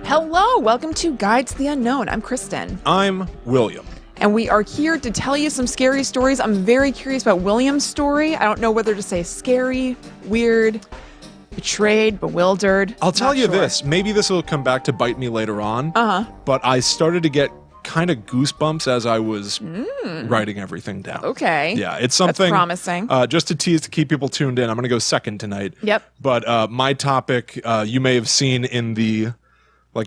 Hello, welcome to Guide to the Unknown. I'm Kristen. I'm William. And we are here to tell you some scary stories. I'm very curious about William's story. I don't know whether to say scary, weird, betrayed, bewildered. I'll tell you this. Maybe this will come back to bite me later on. But I started to get kind of goosebumps as I was writing everything down. Okay. Yeah, it's something. That's promising. Just to tease to keep people tuned in, I'm going to go second tonight. Yep. But my topic, you may have seen in the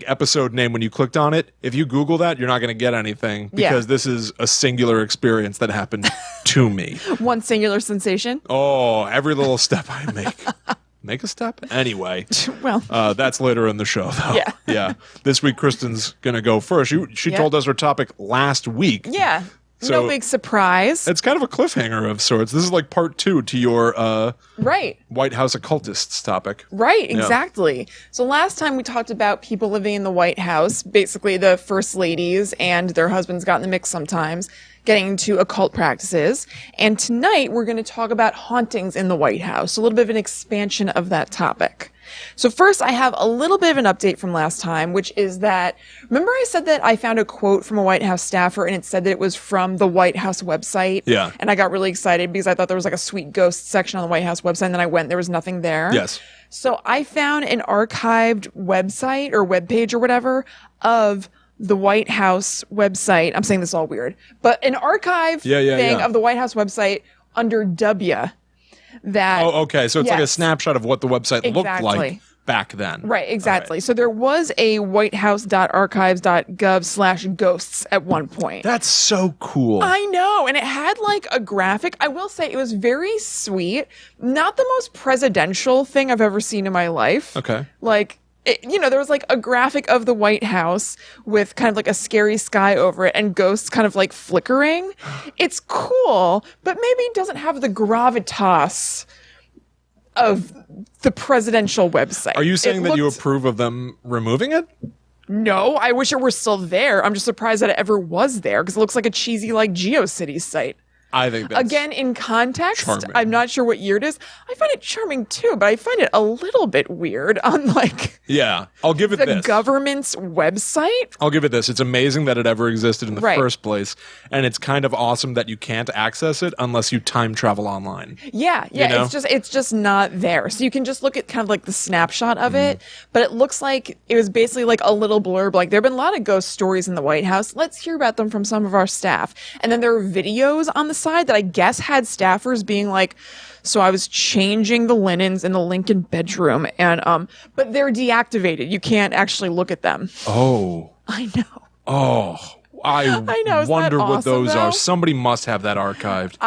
episode name when you clicked on it. If you Google that, you're not going to get anything because this is a singular experience that happened to me. One singular sensation. Oh, every little step I make. Make a step? Anyway. Well. That's later in the show, though. Yeah. Yeah. This week, Kristen's going to go first. She told us her topic last week. Yeah. So no big surprise. It's kind of a cliffhanger of sorts. This is like part 2 to your right. White House occultists topic. Right, exactly. Yeah. So last time we talked about people living in the White House, basically the first ladies and their husbands got in the mix sometimes, getting into occult practices. And tonight we're going to talk about hauntings in the White House, a little bit of an expansion of that topic. So first, I have a little bit of an update from last time, which is that, remember I said that I found a quote from a White House staffer and it said that it was from the White House website? Yeah. And I got really excited because I thought there was like a sweet ghost section on the White House website, and then I went, there was nothing there. Yes. So I found an archived website or webpage or whatever of the White House website. I'm saying this all weird, but an archive thing of the White House website under W. That, okay. So it's like a snapshot of what the website looked like back then. Right, exactly. Right. So there was a whitehouse.archives.gov/ghosts at one point. That's so cool. I know. And it had like a graphic. I will say it was very sweet. Not the most presidential thing I've ever seen in my life. Okay. Like, there was like a graphic of the White House with kind of like a scary sky over it and ghosts kind of like flickering. It's cool, but maybe it doesn't have the gravitas of the presidential website. Are you saying that you approve of them removing it? No, I wish it were still there. I'm just surprised that it ever was there because it looks like a cheesy like GeoCities site. I think that's again, in context, charming. I'm not sure what year it is. I find it charming too, but I find it a little bit weird on like I'll give it the government's website. I'll give it this. It's amazing that it ever existed in the first place, and it's kind of awesome that you can't access it unless you time travel online. Yeah, you know? it's just not there. So you can just look at kind of like the snapshot of it, but it looks like it was basically like a little blurb. Like there have been a lot of ghost stories in the White House. Let's hear about them from some of our staff. And then there are videos on the side that I guess had staffers being like, so I was changing the linens in the Lincoln bedroom and but they're deactivated. You can't actually look at them. Oh. I know. Oh. I know. wonder what awesome, those though? are. Somebody must have that archived.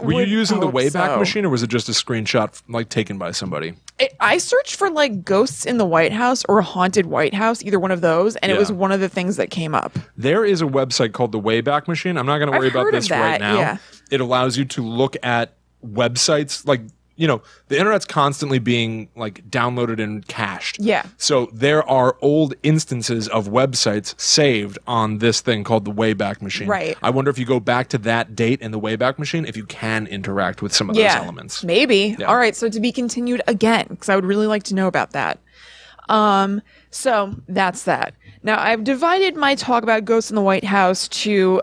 Were you using the Wayback Machine, or was it just a screenshot like taken by somebody? I searched for like ghosts in the White House or a haunted White House, either one of those, and it was one of the things that came up. There is a website called the Wayback Machine. I'm not going to worry about this right now. Yeah. It allows you to look at websites like, the internet's constantly being like downloaded and cached. Yeah. So there are old instances of websites saved on this thing called the Wayback Machine. Right. I wonder if you go back to that date in the Wayback Machine, if you can interact with some of those elements. Maybe. Yeah. All right. So to be continued again, because I would really like to know about that. So that's that. Now I've divided my talk about ghosts in the White House to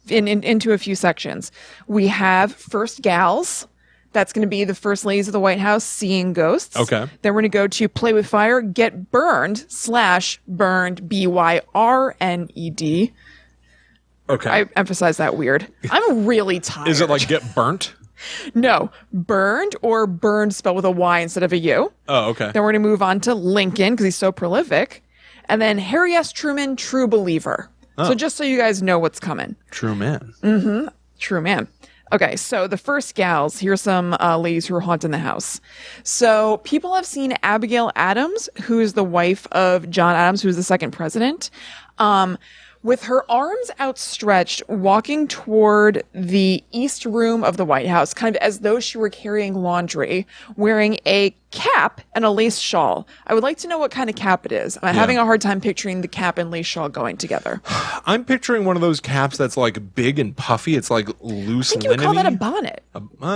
into a few sections. We have first gals. That's going to be the first ladies of the White House seeing ghosts. Okay. Then we're going to go to play with fire, get burned /burned, BYRNED. Okay. I emphasize that weird. I'm really tired. Is it like get burnt? No, burned or burned spelled with a Y instead of a U. Oh, okay. Then we're going to move on to Lincoln because he's so prolific. And then Harry S. Truman, true believer. Oh. So just so you guys know what's coming. True man. Mm-hmm. True man. Okay, so the first gals, here's some ladies who are haunting the house. So people have seen Abigail Adams, who is the wife of John Adams, who was the second president, with her arms outstretched, walking toward the east room of the White House, kind of as though she were carrying laundry, wearing a cap and a lace shawl. I would like to know what kind of cap it is. I'm having a hard time picturing the cap and lace shawl going together. I'm picturing one of those caps that's like big and puffy. It's like loose. I think you would call that a bonnet.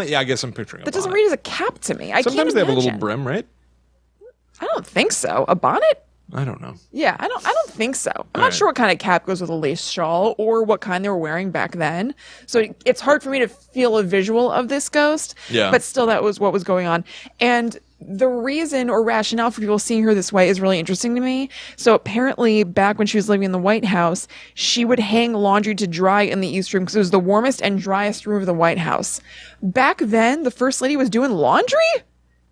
Yeah, I guess I'm picturing a bonnet. That doesn't read as a cap to me. Sometimes they have a little brim, right? I don't think so. A bonnet? I don't know. Yeah, I don't think so. I'm not sure what kind of cap goes with a lace shawl or what kind they were wearing back then. So it's hard for me to feel a visual of this ghost. Yeah. But still, that was what was going on. And the reason or rationale for people seeing her this way is really interesting to me. So apparently, back when she was living in the White House, she would hang laundry to dry in the East Room because it was the warmest and driest room of the White House. Back then, the First Lady was doing laundry?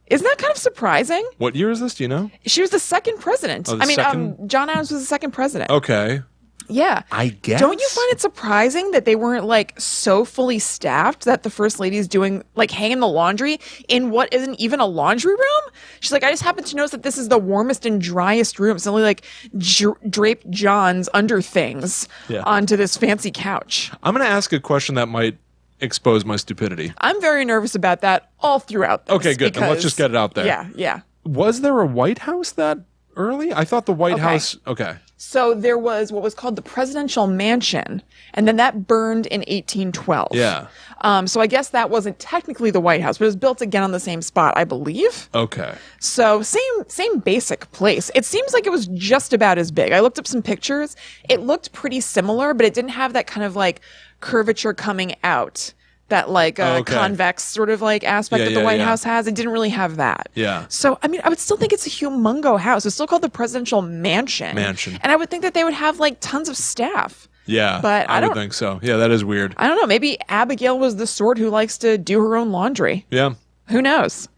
Isn't that kind of surprising? What year is this? Do you know? She was the second president. Oh, second? John Adams was the second president. Okay. Yeah. I guess. Don't you find it surprising that they weren't like so fully staffed that the First Lady is doing like hanging the laundry in what isn't even a laundry room? She's like, I just happen to notice that this is the warmest and driest room. So only like drape John's under things onto this fancy couch. I'm going to ask a question that might expose my stupidity. I'm very nervous about that all throughout this. Okay, good. Then let's just get it out there. Yeah. Was there a White House that early? I thought the White House... Okay. So there was what was called the Presidential Mansion, and then that burned in 1812. Yeah. So I guess that wasn't technically the White House, but it was built again on the same spot, I believe. Okay. So same basic place. It seems like it was just about as big. I looked up some pictures. It looked pretty similar, but it didn't have that kind of like curvature coming out. That like convex sort of like aspect that the White House has. It didn't really have that. Yeah. So, I mean, I would still think it's a humongo house. It's still called the Presidential Mansion. And I would think that they would have like tons of staff. Yeah. But I would think so. Yeah, that is weird. I don't know. Maybe Abigail was the sort who likes to do her own laundry. Yeah. Who knows?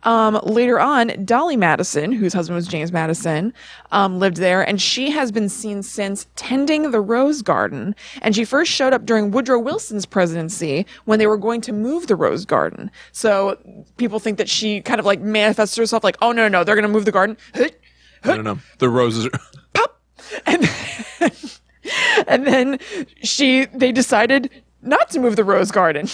Later on, Dolly Madison, whose husband was James Madison, lived there, and she has been seen since tending the Rose Garden. And she first showed up during Woodrow Wilson's presidency when they were going to move the Rose Garden. So people think that she kind of like manifested herself like, oh, no, they're going to move the garden. I don't know. The roses are... Pop! And then they decided not to move the Rose Garden.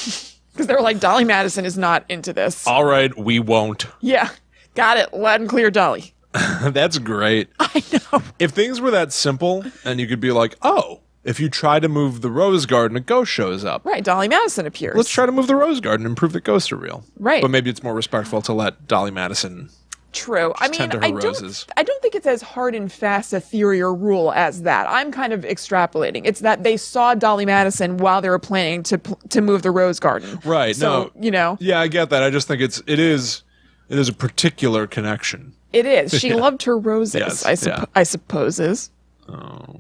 Because they were like, Dolly Madison is not into this. All right, we won't. Yeah. Got it. Loud and clear, Dolly. That's great. I know. If things were that simple, and you could be like, oh, if you try to move the Rose Garden, a ghost shows up. Right. Dolly Madison appears. Let's try to move the Rose Garden and prove that ghosts are real. Right. But maybe it's more respectful to let Dolly Madison... True. I mean, tend to her roses. I don't think it's as hard and fast a theory or rule as that. I'm kind of extrapolating. It's that they saw Dolly Madison while they were planning to move the Rose Garden. Right. So, no. Yeah, I get that. I just think it is a particular connection. It is. She loved her roses, Yes, I supposes. Oh.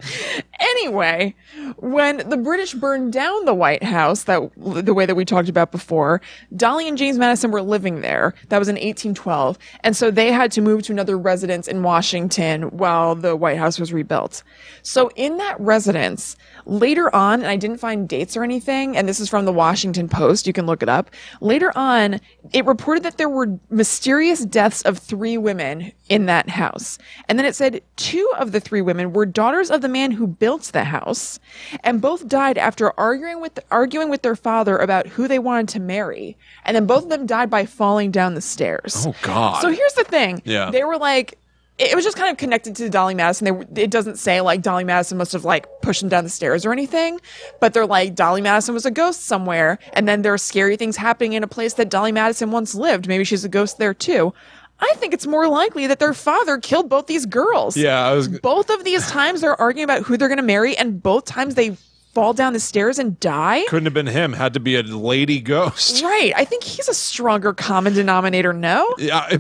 Anyway, when the British burned down the White House, the way that we talked about before, Dolly and James Madison were living there. That was in 1812. And so they had to move to another residence in Washington while the White House was rebuilt. So in that residence, later on, and I didn't find dates or anything, and this is from the Washington Post, you can look it up. Later on, it reported that there were mysterious deaths of 3 women in that house. And then it said 2 of the 3 women were daughters of the man who built the house, and both died after arguing with their father about who they wanted to marry. And then both of them died by falling down the stairs. Oh, God. So here's the thing. Yeah. They were like, it was just kind of connected to Dolly Madison. It doesn't say like Dolly Madison must have like pushed them down the stairs or anything, but they're like Dolly Madison was a ghost somewhere, and then there are scary things happening in a place that Dolly Madison once lived. Maybe she's a ghost there too. I think it's more likely that their father killed both these girls. Yeah, both of these times they're arguing about who they're going to marry, and both times they fall down the stairs and die. Couldn't have been him. Had to be a lady ghost. Right. I think he's a stronger common denominator, no? Yeah,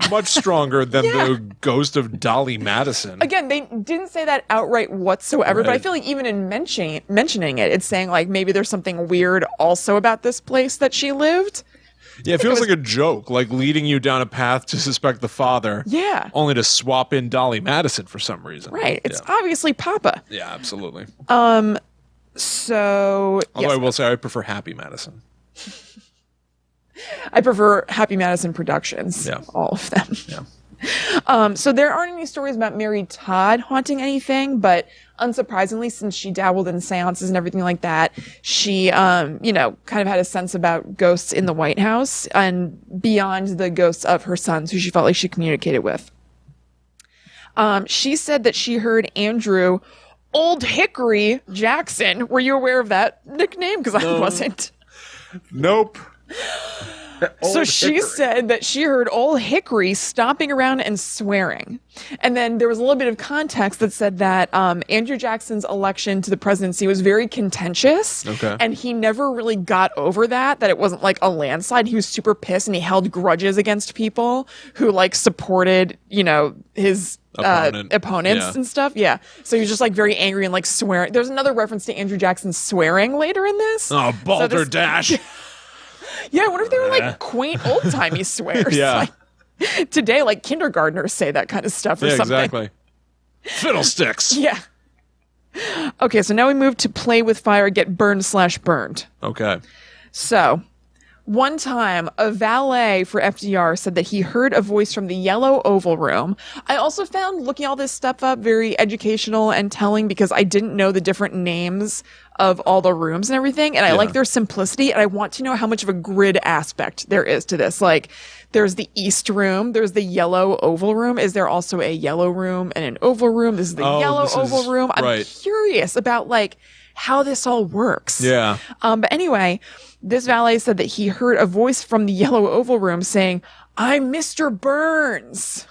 much stronger than the ghost of Dolly Madison. Again, they didn't say that outright whatsoever, but I feel like even in mentioning it, it's saying like maybe there's something weird also about this place that she lived. Yeah, it feels like a joke, like leading you down a path to suspect the father. Yeah. Only to swap in Dolly Madison for some reason. Right. It's obviously Papa. Yeah, absolutely. So, although I will say I prefer Happy Madison. I prefer Happy Madison Productions. Yeah. All of them. Yeah. So there aren't any stories about Mary Todd haunting anything, but unsurprisingly, since she dabbled in seances and everything like that, she, kind of had a sense about ghosts in the White House and beyond the ghosts of her sons, who she felt like she communicated with. She said that she heard Andrew Old Hickory Jackson. Were you aware of that nickname? Because I wasn't. Nope. So she said that she heard old Hickory stomping around and swearing. And then there was a little bit of context that said that Andrew Jackson's election to the presidency was very contentious. Okay. And he never really got over that it wasn't like a landslide. He was super pissed and he held grudges against people who like supported, his opponents and stuff. Yeah. So he was just like very angry and like swearing. There's another reference to Andrew Jackson swearing later in this. Oh, balderdash. Yeah, I wonder if they were like quaint old timey swears. Yeah. Like, today, like kindergartners say that kind of stuff or something. Exactly. Fiddlesticks. Yeah. Okay, so now we move to play with fire, get burned/burned. Okay. So, one time, a valet for FDR said that he heard a voice from the yellow oval room. I also found looking all this stuff up very educational and telling because I didn't know the different names of all the rooms and everything. And I like their simplicity. And I want to know how much of a grid aspect there is to this. Like, there's the East room. There's the yellow oval room. Is there also a yellow room and an oval room? This is the yellow oval room. I'm curious about like how this all works. Yeah. But anyway, this valet said that he heard a voice from the yellow oval room saying, "I'm Mr. Burns."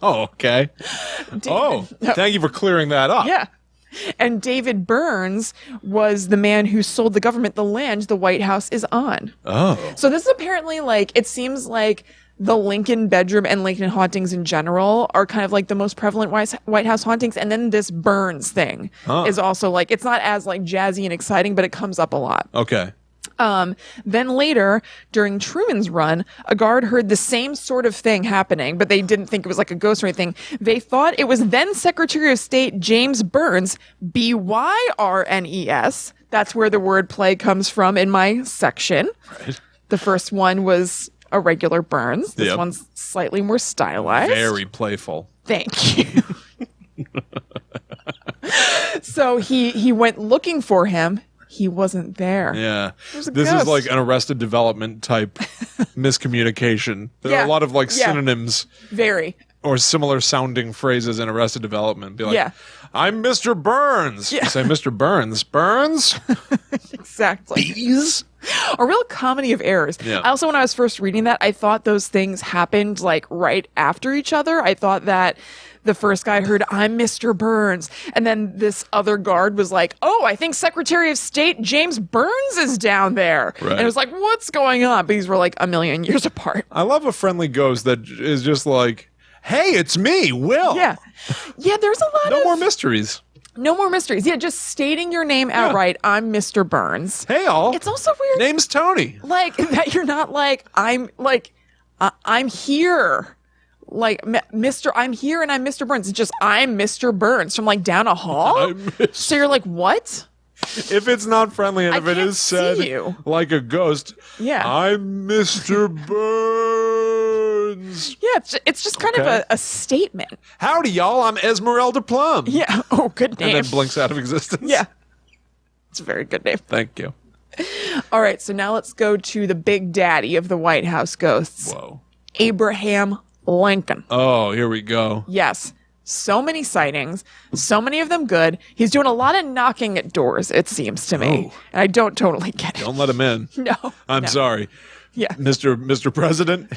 Oh, okay. Thank you for clearing that up. Yeah. And David Burns was the man who sold the government the land the White House is on. Oh. So this is apparently like, it seems like the Lincoln bedroom and Lincoln hauntings in general are kind of like the most prevalent White House hauntings. And then this Burns thing is also like, it's not as like jazzy and exciting, but it comes up a lot. Okay. Then later, during Truman's run, a guard heard the same sort of thing happening, but they didn't think it was like a ghost or anything. They thought it was then Secretary of State James Burns, Byrnes. That's where the word play comes from in my section. Right. The first one was a regular Burns. This one's slightly more stylized. Very playful. Thank you. So he went looking for him. He wasn't there. Yeah. This is like an Arrested Development type miscommunication. There are a lot of like synonyms. Very. Or similar sounding phrases in Arrested Development. Be like, Yeah. I'm Mr. Burns. Yeah. You say Mr. Burns. Burns? Exactly. Bees? A real comedy of errors. Yeah. I also, when I was first reading that, I thought those things happened like right after each other. I thought that the first guy heard, "I'm Mr. Burns." And then this other guard was like, "Oh, I think Secretary of State James Burns is down there." Right. And it was like, what's going on? But these were like a million years apart. I love a friendly ghost that is just like, "Hey, it's me, Will." Yeah. Yeah, there's a lot No of... more mysteries. No more mysteries. Yeah, just stating your name outright. I'm Mr. Burns. Hey, all. It's also weird. Name's Tony. Like, that you're not like, I'm here. Like, Mr. I'm here and I'm Mr. Burns. It's just, I'm Mr. Burns from like down a hall. So you're like, what? If it's not friendly and I if it can't is said see you. like a ghost, Yeah. I'm Mr. Burns. Yeah, it's just kind of a statement. Howdy, y'all. I'm Esmeralda Plum. Yeah. Oh, good name. And then blinks out of existence. Yeah. It's a very good name. Thank you. All right, so now let's go to the big daddy of the White House ghosts. Whoa. Abraham Lincoln. Oh, here we go. Yes. So many sightings, so many of them good. He's doing a lot of knocking at doors, it seems to me. Oh. And I don't totally get it. Don't let him in. No. I'm sorry. Yeah. Mr. President,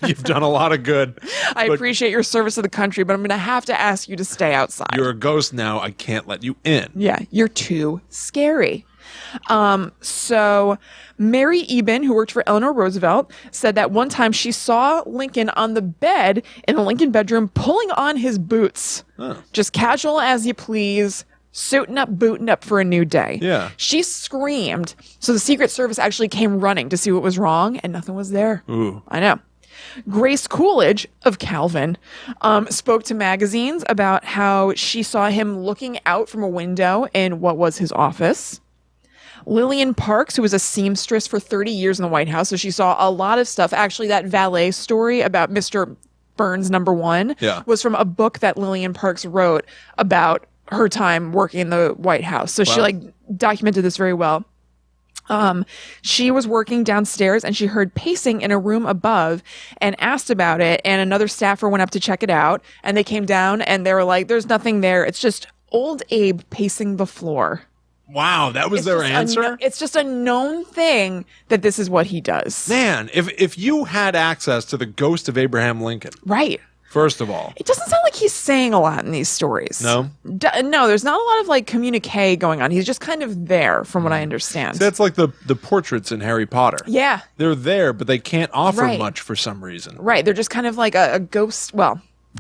you've done a lot of good. I but appreciate your service to the country, but I'm going to have to ask you to stay outside. You're a ghost now. I can't let you in. Yeah, you're too scary. So Mary Eben, who worked for Eleanor Roosevelt, said that one time she saw Lincoln on the bed in the Lincoln bedroom pulling on his boots. Just casual as you please, suiting up, booting up for a new day. Yeah. She screamed. So the Secret Service actually came running to see what was wrong, and nothing was there. Ooh. I know. Grace Coolidge of Calvin spoke to magazines about how she saw him looking out from a window in what was his office. Lillian Parks, who was a seamstress for 30 years in the White House, so she saw a lot of stuff. Actually, that valet story about Mr. Burns #1 was from a book that Lillian Parks wrote about her time working in the White House. So she like documented this very well. She was working downstairs and she heard pacing in a room above and asked about it. And another staffer went up to check it out and they came down and they were like, "There's nothing there. It's just old Abe pacing the floor." Wow, that was their answer? It's just a known thing that this is what he does. Man, if you had access to the ghost of Abraham Lincoln, Right. first of all. It doesn't sound like he's saying a lot in these stories. No? No, there's not a lot of like communique going on. He's just kind of there from what I understand. That's like the portraits in Harry Potter. Yeah. They're there, but they can't offer Right. much for some reason. Right. They're just kind of like a ghost. Well,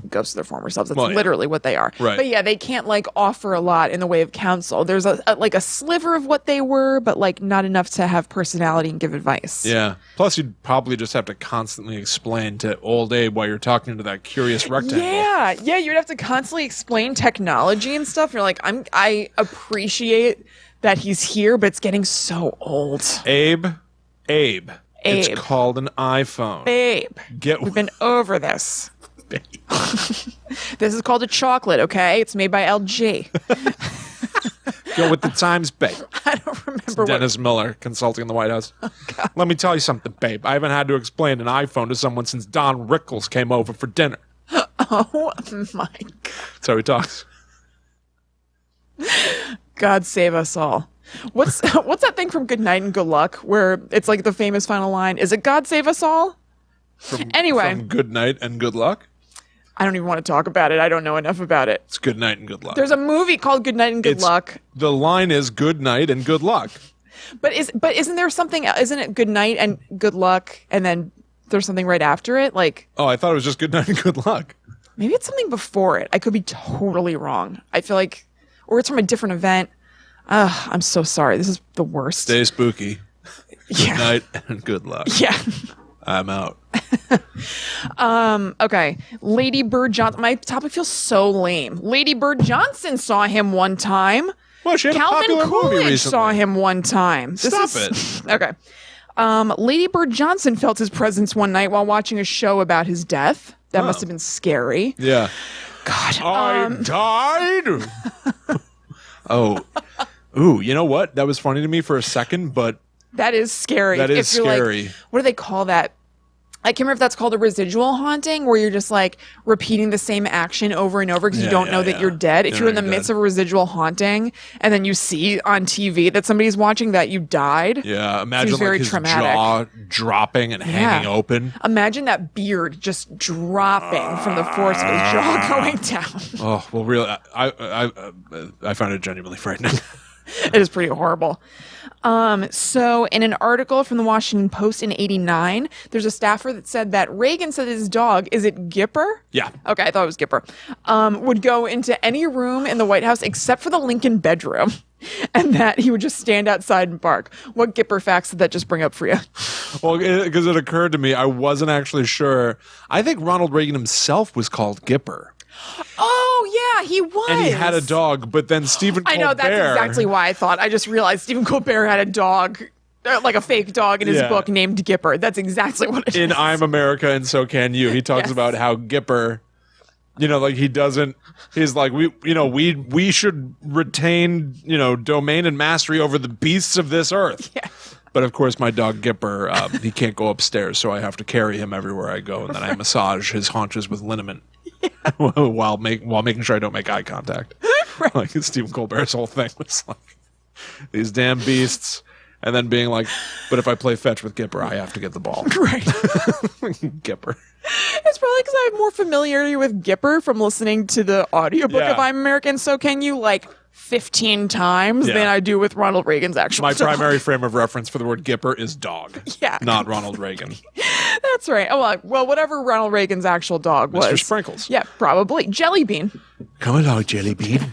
ghosts of their former selves. That's Well, yeah. literally what they are. Right. But yeah, they can't like offer a lot in the way of counsel. There's like a sliver of what they were, but like not enough to have personality and give advice. Yeah. Plus, you'd probably just have to constantly explain to old Abe while you're talking to that curious rectangle. Yeah. Yeah. You'd have to constantly explain technology and stuff. You're like, I appreciate that he's here, but it's getting so old. Abe. It's called an iPhone. Babe. We've been over this. This is called a chocolate, okay? It's made by LG. Go with the times, babe. I don't remember Dennis Miller consulting in the White House. Oh, Let me tell you something, babe. I haven't had to explain an iPhone to someone since Don Rickles came over for dinner. Oh my God. That's how he talks. God save us all. What's that thing from Good Night and Good Luck where it's like the famous final line? Is it God save us all? Anyway. From good night and good luck. I don't even want to talk about it. I don't know enough about it. It's good night and good luck. There's a movie called Good Night and Good Luck. The line is good night and good luck. But isn't there something? Isn't it Good Night and Good Luck, and then there's something right after it? Like, Oh, I thought it was just good night and good luck. maybe it's something before it. I could be totally wrong. I feel like, or it's from a different event. I'm so sorry. This is the worst. Stay spooky. Good Yeah. night and good luck. Yeah. I'm out. Okay. Lady Bird Johnson. My topic feels so lame. Lady Bird Johnson saw him one time. Well, she had a Calvin popular movie Coolidge recently. saw him one time. Stop it. Okay. Lady Bird Johnson felt his presence one night while watching a show about his death. That must have been scary. Yeah. God. I died. Oh. Ooh, you know what? That was funny to me for a second, but That is scary. That is If you're scary. Like, what do they call that? I can't remember if that's called a residual haunting, where you're just like repeating the same action over and over because you don't know that you're dead. If you're in the midst of a residual haunting and then you see on TV that somebody's watching that you died. yeah, imagine Seems very like his traumatic. jaw dropping and hanging open. Imagine that beard just dropping from the force of his jaw going down. Oh, well, really, I found it genuinely frightening. It is pretty horrible. So in an article from the Washington Post in '89, there's a staffer that said that Reagan said his dog, is it Gipper? Yeah. Okay, I thought it was Gipper. Would go into any room in the White House except for the Lincoln bedroom. And that he would just stand outside and bark. What Gipper facts did that just bring up for you? Well, because it occurred to me, I wasn't actually sure. I think Ronald Reagan himself was called Gipper. Oh, yeah, he was. And he had a dog, but then Stephen Colbert... I know, that's exactly why I thought. I just realized Stephen Colbert had a dog, like a fake dog in his book named Gipper. That's exactly what it is. In I'm America and So Can You, he talks about how Gipper, you know, like he doesn't... He's like, we should retain, domain and mastery over the beasts of this earth. Yeah. But of course, my dog Gipper, he can't go upstairs, so I have to carry him everywhere I go, and then I massage his haunches with liniment while making sure I don't make eye contact. Right. Like Stephen Colbert's whole thing was like these damn beasts, and then being like, "But if I play fetch with Gipper, I have to get the ball." Right. Gipper. It's probably because I have more familiarity with Gipper from listening to the audiobook of I'm American, So Can You, like 15 times than I do with Ronald Reagan's actual My dog. primary frame of reference for the word Gipper is dog. Yeah. Not Ronald Reagan. That's right. Oh, well, whatever Ronald Reagan's actual dog was. Mr. Sprinkles. Yeah, probably. Jelly Bean. Come along, Jelly Bean.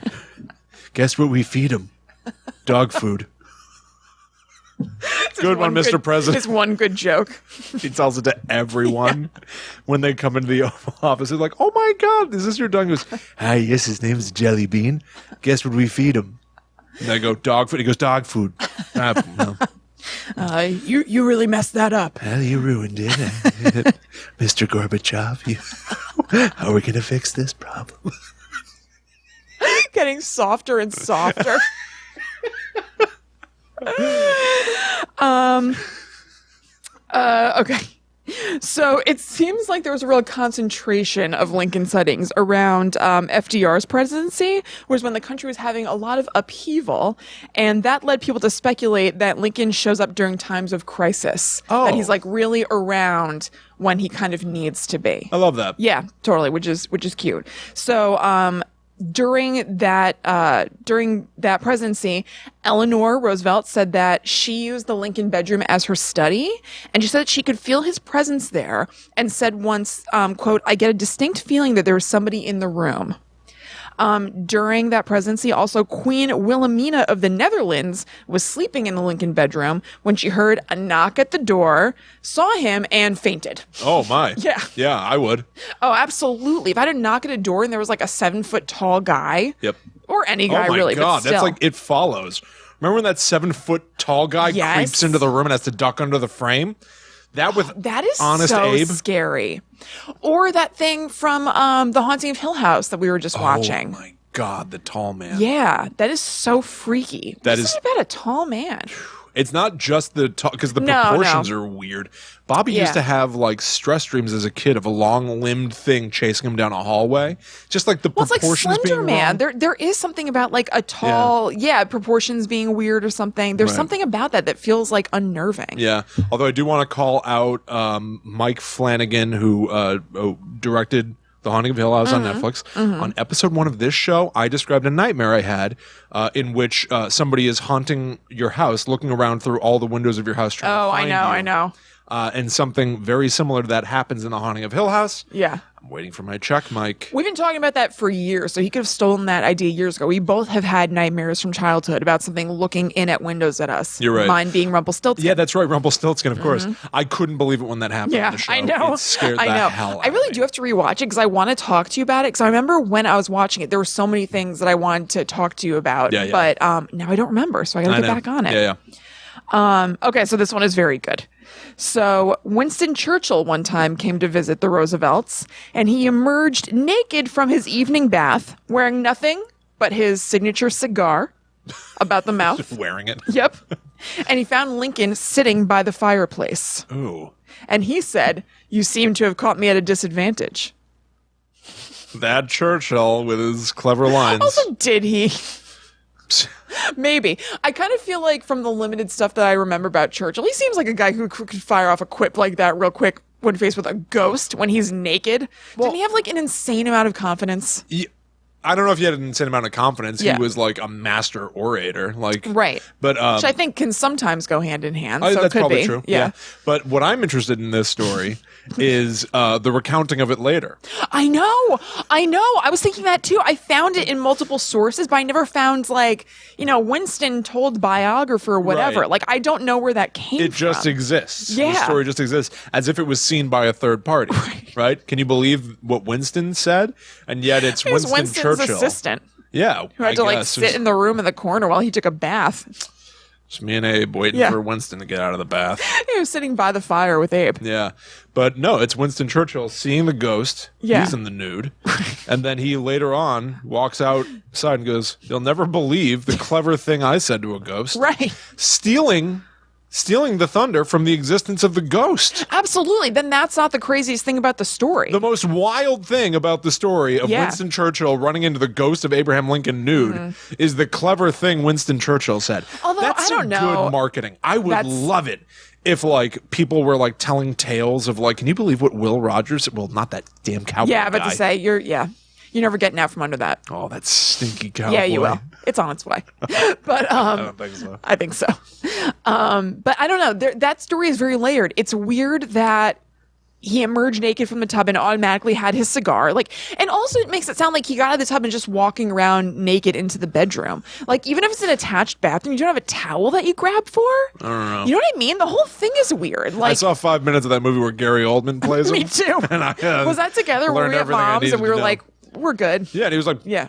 Guess what we feed him? Dog food. Good one, Mr. President. It's one good joke. He tells it to everyone when they come into the Oval Office. They're like, "Oh my God, is this your dog?" He goes, "Hi, yes, his name's Jelly Bean. Guess what we feed him?" And they go, "Dog food." He goes, "Dog food." No. You really messed that up. Well, you ruined it. Mr. Gorbachev, how are we going to fix this problem? Getting softer and softer. Okay. So it seems like there was a real concentration of Lincoln sightings around FDR's presidency, was when the country was having a lot of upheaval, and that led people to speculate that Lincoln shows up during times of crisis. Oh. That he's like really around when he kind of needs to be. I love that. Yeah, totally, which is cute. So during that presidency, Eleanor Roosevelt said that she used the Lincoln bedroom as her study, and she said that she could feel his presence there, and said once, quote, "I get a distinct feeling that there was somebody in the room." During that presidency, also Queen Wilhelmina of the Netherlands was sleeping in the Lincoln bedroom when she heard a knock at the door, saw him, and fainted. Oh my. Yeah. Yeah, I would. Oh, absolutely. If I had a knock at a door and there was like a 7-foot tall guy, Yep. or any guy oh my really, God, but still. that's like It Follows. Remember when that 7-foot tall guy Yes. creeps into the room and has to duck under the frame? That with That is Honest so Abe. scary. Or that thing from The Haunting of Hill House that we were just watching. Oh my God, the tall man. Yeah, that is so freaky. That What is- about a tall man. It's not just the tall, because the No, proportions are weird. Bobby Yeah. used to have like stress dreams as a kid of a long-limbed thing chasing him down a hallway. Just like the Well, it's like proportions Slender being Man. wrong. There is something about like a tall, proportions being weird or something. There's Right. something about that feels like unnerving. Yeah, although I do want to call out Mike Flanagan, who directed The Haunting of Hill House on Netflix. On episode 1 of this show, I described a nightmare I had in which somebody is haunting your house, looking around through all the windows of your house trying to Oh, find you. I know. And something very similar to that happens in The Haunting of Hill House. Yeah. I'm waiting for my check, Mike. We've been talking about that for years, so he could have stolen that idea years ago. We both have had nightmares from childhood about something looking in at windows at us. You're right. Mine being Rumpelstiltskin. Yeah, that's right, Rumpelstiltskin, of course. I couldn't believe it when that happened on Yeah, the show. I know. It scared I the know. hell out I really of me. do have to rewatch it because I want to talk to you about it. Because I remember when I was watching it, there were so many things that I wanted to talk to you about. Yeah, yeah. But now I don't remember, so I got to I get know. back on it. Yeah. Okay, so this one is very good. So Winston Churchill one time came to visit the Roosevelts, and he emerged naked from his evening bath, wearing nothing but his signature cigar about the mouth. Wearing it. Yep. And he found Lincoln sitting by the fireplace. Ooh. And he said, "You seem to have caught me at a disadvantage." That Churchill with his clever lines. Also, did he? Maybe. I kind of feel like from the limited stuff that I remember about Churchill, he seems like a guy who could fire off a quip like that real quick when faced with a ghost when he's naked. Didn't he have like an insane amount of confidence? I don't know if he had an insane amount of confidence. Yeah. He was like a master orator. Like, Right. But Which I think can sometimes go hand in hand. So it that's could probably be. true. Yeah. But what I'm interested in this story is the recounting of it later. I know. I was thinking that too. I found it in multiple sources, but I never found like, Winston told biographer or whatever. Right. Like, I don't know where that came from. It just exists. Yeah. The story just exists as if it was seen by a third party. Right? Can you believe what Winston said? And yet it's It was Winston Winston's Churchill. assistant Yeah. who had to like guess. sit in the room in the corner while he took a bath. It's me and Abe waiting Yeah. for Winston to get out of the bath. He was sitting by the fire with Abe. Yeah. But no, it's Winston Churchill seeing the ghost. Yeah. He's in the nude. And then he later on walks outside and goes, "You'll never believe the clever thing I said to a ghost." Right. Stealing the thunder from the existence of the ghost. Absolutely. Then that's not the craziest thing about the story. The most wild thing about the story of Yeah. Winston Churchill running into the ghost of Abraham Lincoln nude is the clever thing Winston Churchill said. Although, That's I don't some know. good marketing. I would That's- love it if like people were like telling tales of like, can you believe what Will Rogers? Well, not that damn cowboy yeah, but guy. to say you're never getting out from under that. Oh, that stinky cowboy. Yeah, you will. It's on its way. But I don't think so. I think so. But I don't know. That story is very layered. It's weird that he emerged naked from the tub and automatically had his cigar. Like, and also it makes it sound like he got out of the tub and just walking around naked into the bedroom. Like, even if it's an attached bathroom, you don't have a towel that you grab for. I don't know. You know what I mean? The whole thing is weird. I Like, saw 5 minutes of that movie where Gary Oldman plays him. me too. And I Was that together? Were learned we at everything I mom's needed and we to were know. like, we're good. Yeah, and he was like, Yeah.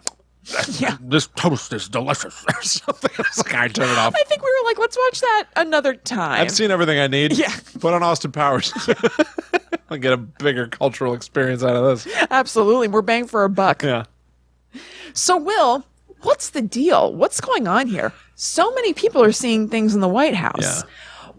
Yeah. "This toast is delicious," or something. I was like, I turn it off. I think we were like, let's watch that another time. I've seen everything I need. Yeah. Put on Austin Powers. I'll get a bigger cultural experience out of this. Absolutely. We're bang for our buck. Yeah. So, Will, what's the deal? What's going on here? So many people are seeing things in the White House. Yeah.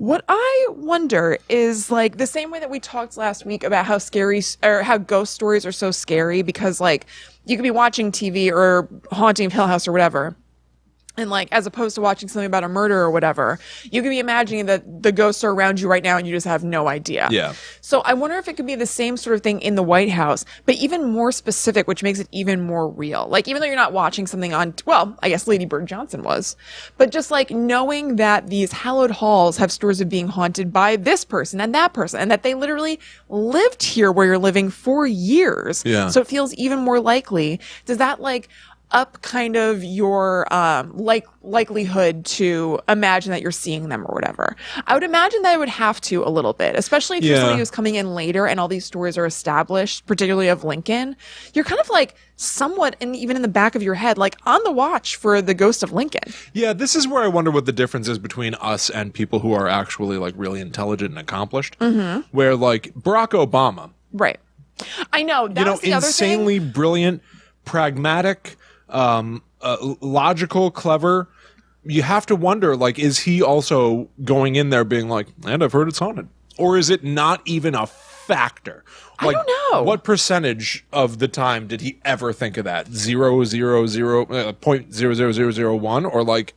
What I wonder is like the same way that we talked last week about how scary or how ghost stories are so scary because like you could be watching TV or Haunting of Hill House or whatever. And like, as opposed to watching something about a murder or whatever, you could be imagining that the ghosts are around you right now and you just have no idea. Yeah. So I wonder if it could be the same sort of thing in the White House, but even more specific, which makes it even more real. Like, even though you're not watching something on, well, I guess Lady Bird Johnson was, but just like knowing that these hallowed halls have stories of being haunted by this person and that person, and that they literally lived here where you're living for years. Yeah. So it feels even more likely. Does that like up kind of your likelihood to imagine that you're seeing them or whatever? I would imagine that it would have to a little bit, especially if you're somebody who's coming in later and all these stories are established, particularly of Lincoln. You're kind of like somewhat, and even in the back of your head, like on the watch for the ghost of Lincoln. Yeah, this is where I wonder what the difference is between us and people who are actually like really intelligent and accomplished. Mm-hmm. Where like Barack Obama, right? I know that was the insanely other thing. Brilliant, pragmatic. Logical, clever. You have to wonder, like, is he also going in there being like, and I've heard it's haunted? Or is it not even a factor? Like, I don't know. What percentage of the time did he ever think of that? 0.00001? Or like,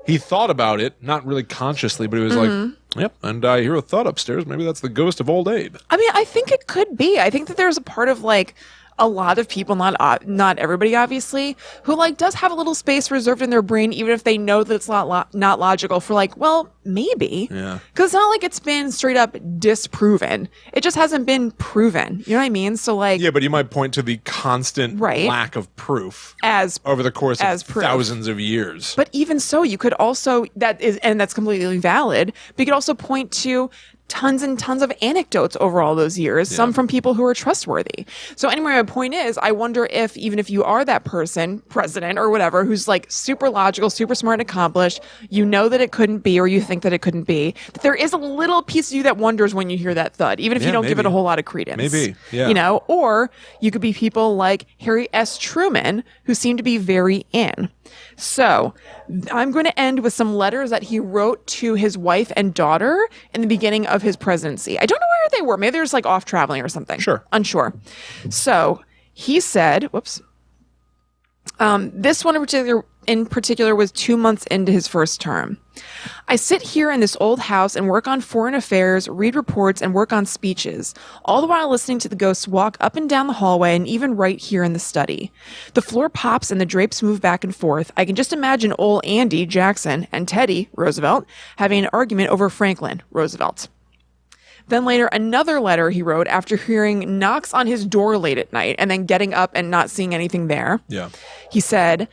he thought about it, not really consciously, but he was like, yep, and I hear a thought upstairs. Maybe that's the ghost of old Abe. I mean, I think it could be. I think that there's a part of like, a lot of people, not everybody, obviously, who like does have a little space reserved in their brain, even if they know that it's not logical. For like, well, maybe, yeah, because it's not like it's been straight up disproven. It just hasn't been proven. You know what I mean? So like, yeah, but you might point to the constant lack of proof as over the course of proof. thousands of years. But even so, you could also that's completely valid. But you could also point to tons and tons of anecdotes over all those years, some from people who are trustworthy. So anyway, my point is, I wonder if even if you are that person, president or whatever, who's like super logical, super smart and accomplished, you know that it couldn't be, or you think that it couldn't be, that there is a little piece of you that wonders when you hear that thud, even if you don't give it a whole lot of credence. Maybe, yeah. You know, or you could be people like Harry S. Truman, who seem to be very in. So I'm going to end with some letters that he wrote to his wife and daughter in the beginning of his presidency. I don't know where they were. Maybe they were just like off traveling or something. Sure. Unsure. So he said, this one in particular was 2 months into his first term. I sit here in this old house and work on foreign affairs, read reports, and work on speeches, all the while listening to the ghosts walk up and down the hallway and even right here in the study. The floor pops and the drapes move back and forth. I can just imagine old Andy Jackson and Teddy Roosevelt having an argument over Franklin Roosevelt. Then later, another letter he wrote after hearing knocks on his door late at night and then getting up and not seeing anything there. Yeah. He said,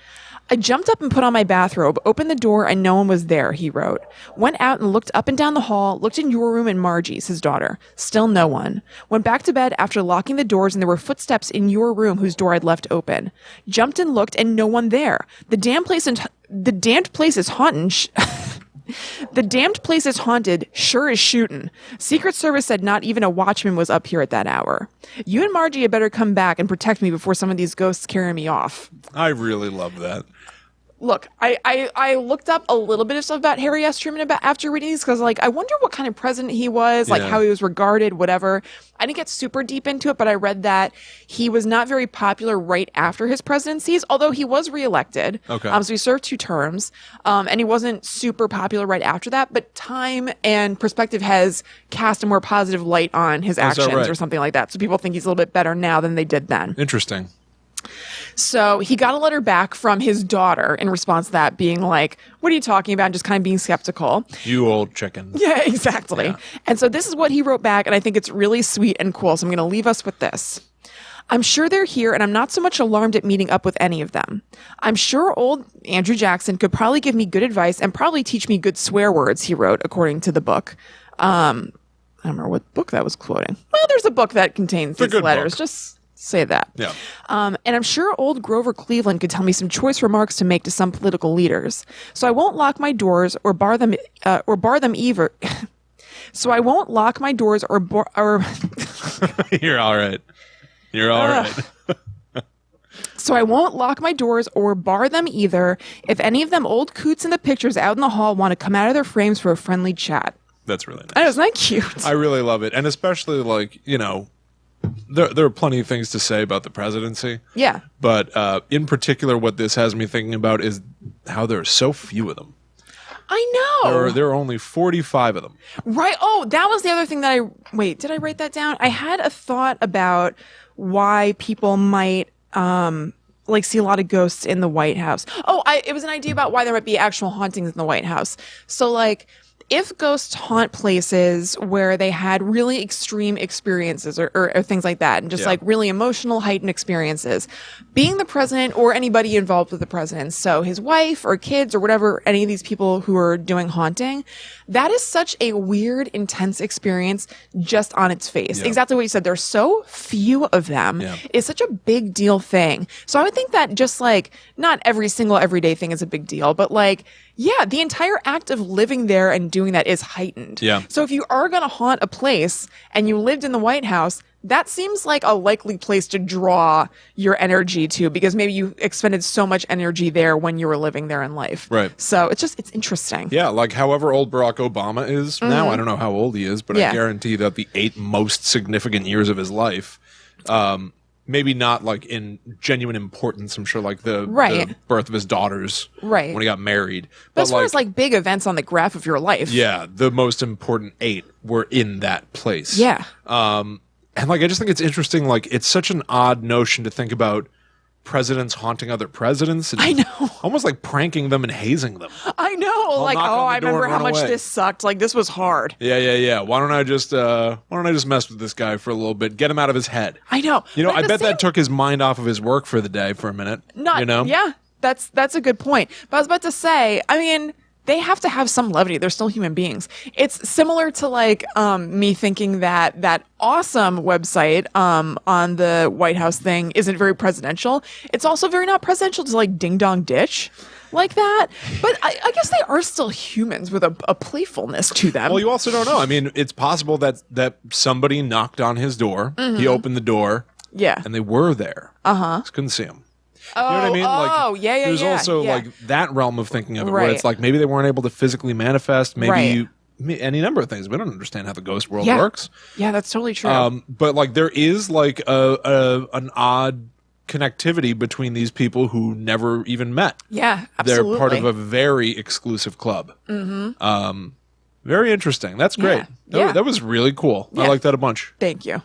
I jumped up and put on my bathrobe, opened the door, and no one was there, he wrote. Went out and looked up and down the hall, looked in your room and Margie's, his daughter. Still no one. Went back to bed after locking the doors, and there were footsteps in your room whose door I'd left open. Jumped and looked, and no one there. The damned place is haunting. The damned place is haunted, sure as shootin'. Secret Service said not even a watchman was up here at that hour. You and Margie had better come back and protect me before some of these ghosts carry me off. I really love that. Look, I looked up a little bit of stuff about Harry S. Truman after reading these because, like, I wonder what kind of president he was, like how he was regarded, whatever. I didn't get super deep into it, but I read that he was not very popular right after his presidencies, although he was reelected. Okay. So he served 2 terms, and he wasn't super popular right after that. But time and perspective has cast a more positive light on his actions or something like that. So people think he's a little bit better now than they did then. Interesting. So he got a letter back from his daughter in response to that, being like, what are you talking about? And just kind of being skeptical. You old chicken. Yeah, exactly. Yeah. And so this is what he wrote back, and I think it's really sweet and cool. So I'm going to leave us with this. I'm sure they're here, and I'm not so much alarmed at meeting up with any of them. I'm sure old Andrew Jackson could probably give me good advice and probably teach me good swear words, he wrote, according to the book. I don't remember what book that was quoting. Well, there's a book that contains these letters. Book. Just say that. Yeah. And I'm sure old Grover Cleveland could tell me some choice remarks to make to some political leaders. So I won't lock my doors or bar them either. So I won't lock my doors or You're all right. You're all right. So I won't lock my doors or bar them either if any of them old coots in the pictures out in the hall want to come out of their frames for a friendly chat. That's really nice. Oh, isn't that cute? I really love it. And especially, like, you know, there are plenty of things to say about the presidency. Yeah. But in particular, what this has me thinking about is how there are so few of them. I know. There are only 45 of them. Right. Oh, that was the other thing that wait, did I write that down? I had a thought about why people might like see a lot of ghosts in the White House. Oh, it was an idea about why there might be actual hauntings in the White House. So like, if ghosts haunt places where they had really extreme experiences or things like that, and just like really emotional, heightened experiences, being the president or anybody involved with the president, so his wife or kids or whatever, any of these people who are doing haunting, that is such a weird, intense experience just on its face. Yeah. Exactly what you said. There's so few of them. Yeah. It's such a big deal thing. So I would think that just like, not every single everyday thing is a big deal, but like, yeah, the entire act of living there and doing that is heightened. Yeah. So if you are going to haunt a place and you lived in the White House, that seems like a likely place to draw your energy to, because maybe you expended so much energy there when you were living there in life. Right. So it's interesting. Yeah, like however old Barack Obama is now, I don't know how old he is, but I guarantee that the 8 most significant years of his life, maybe not like in genuine importance, I'm sure like the birth of his daughters when he got married. But as far as like big events on the graph of your life. Yeah, the most important 8 were in that place. Yeah. And like I just think it's interesting, like it's such an odd notion to think about presidents haunting other presidents. And I know. Almost like pranking them and hazing them. I know. Like, oh, I remember how much this sucked. Like, this was hard. Yeah. Why don't I just mess with this guy for a little bit, get him out of his head? I know. You know, I bet that took his mind off of his work for the day for a minute. You know? Yeah, that's a good point. But I was about to say, I mean, they have to have some levity. They're still human beings. It's similar to like me thinking that awesome website on the White House thing isn't very presidential. It's also very not presidential to like Ding Dong Ditch like that. But I guess they are still humans with a playfulness to them. Well, you also don't know. I mean, it's possible that somebody knocked on his door. He opened the door. Yeah. And they were there. Just couldn't see him. Oh, you know what I mean? Like, there's also like that realm of thinking of it where it's like maybe they weren't able to physically manifest, maybe any number of things. We don't understand how the ghost world works. Yeah, that's totally true. But like there is like an odd connectivity between these people who never even met. Yeah, absolutely. They're part of a very exclusive club. Very interesting. That's great. That was really cool. I like that a bunch. Thank you.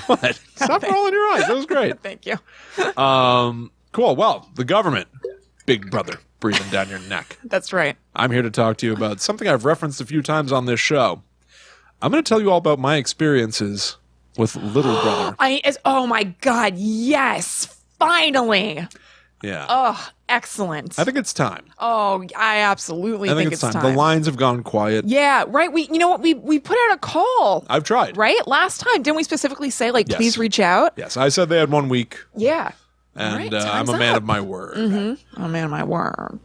What? Stop rolling your eyes. That was great. Thank you. Cool. Well, the government, big brother, breathing down your neck. That's right. I'm here to talk to you about something I've referenced a few times on this show. I'm going to tell you all about my experiences with Little Brother. Oh my God. Yes. Finally. Yeah. Oh, excellent. I think it's time. Oh, I absolutely think it's time. The lines have gone quiet. Yeah, right. You know what? We put out a call. I've tried. Right? Last time. Didn't we specifically say, like, please reach out? Yes. I said they had 1 week. Yeah. And I'm a man of my word. I'm a man of my word.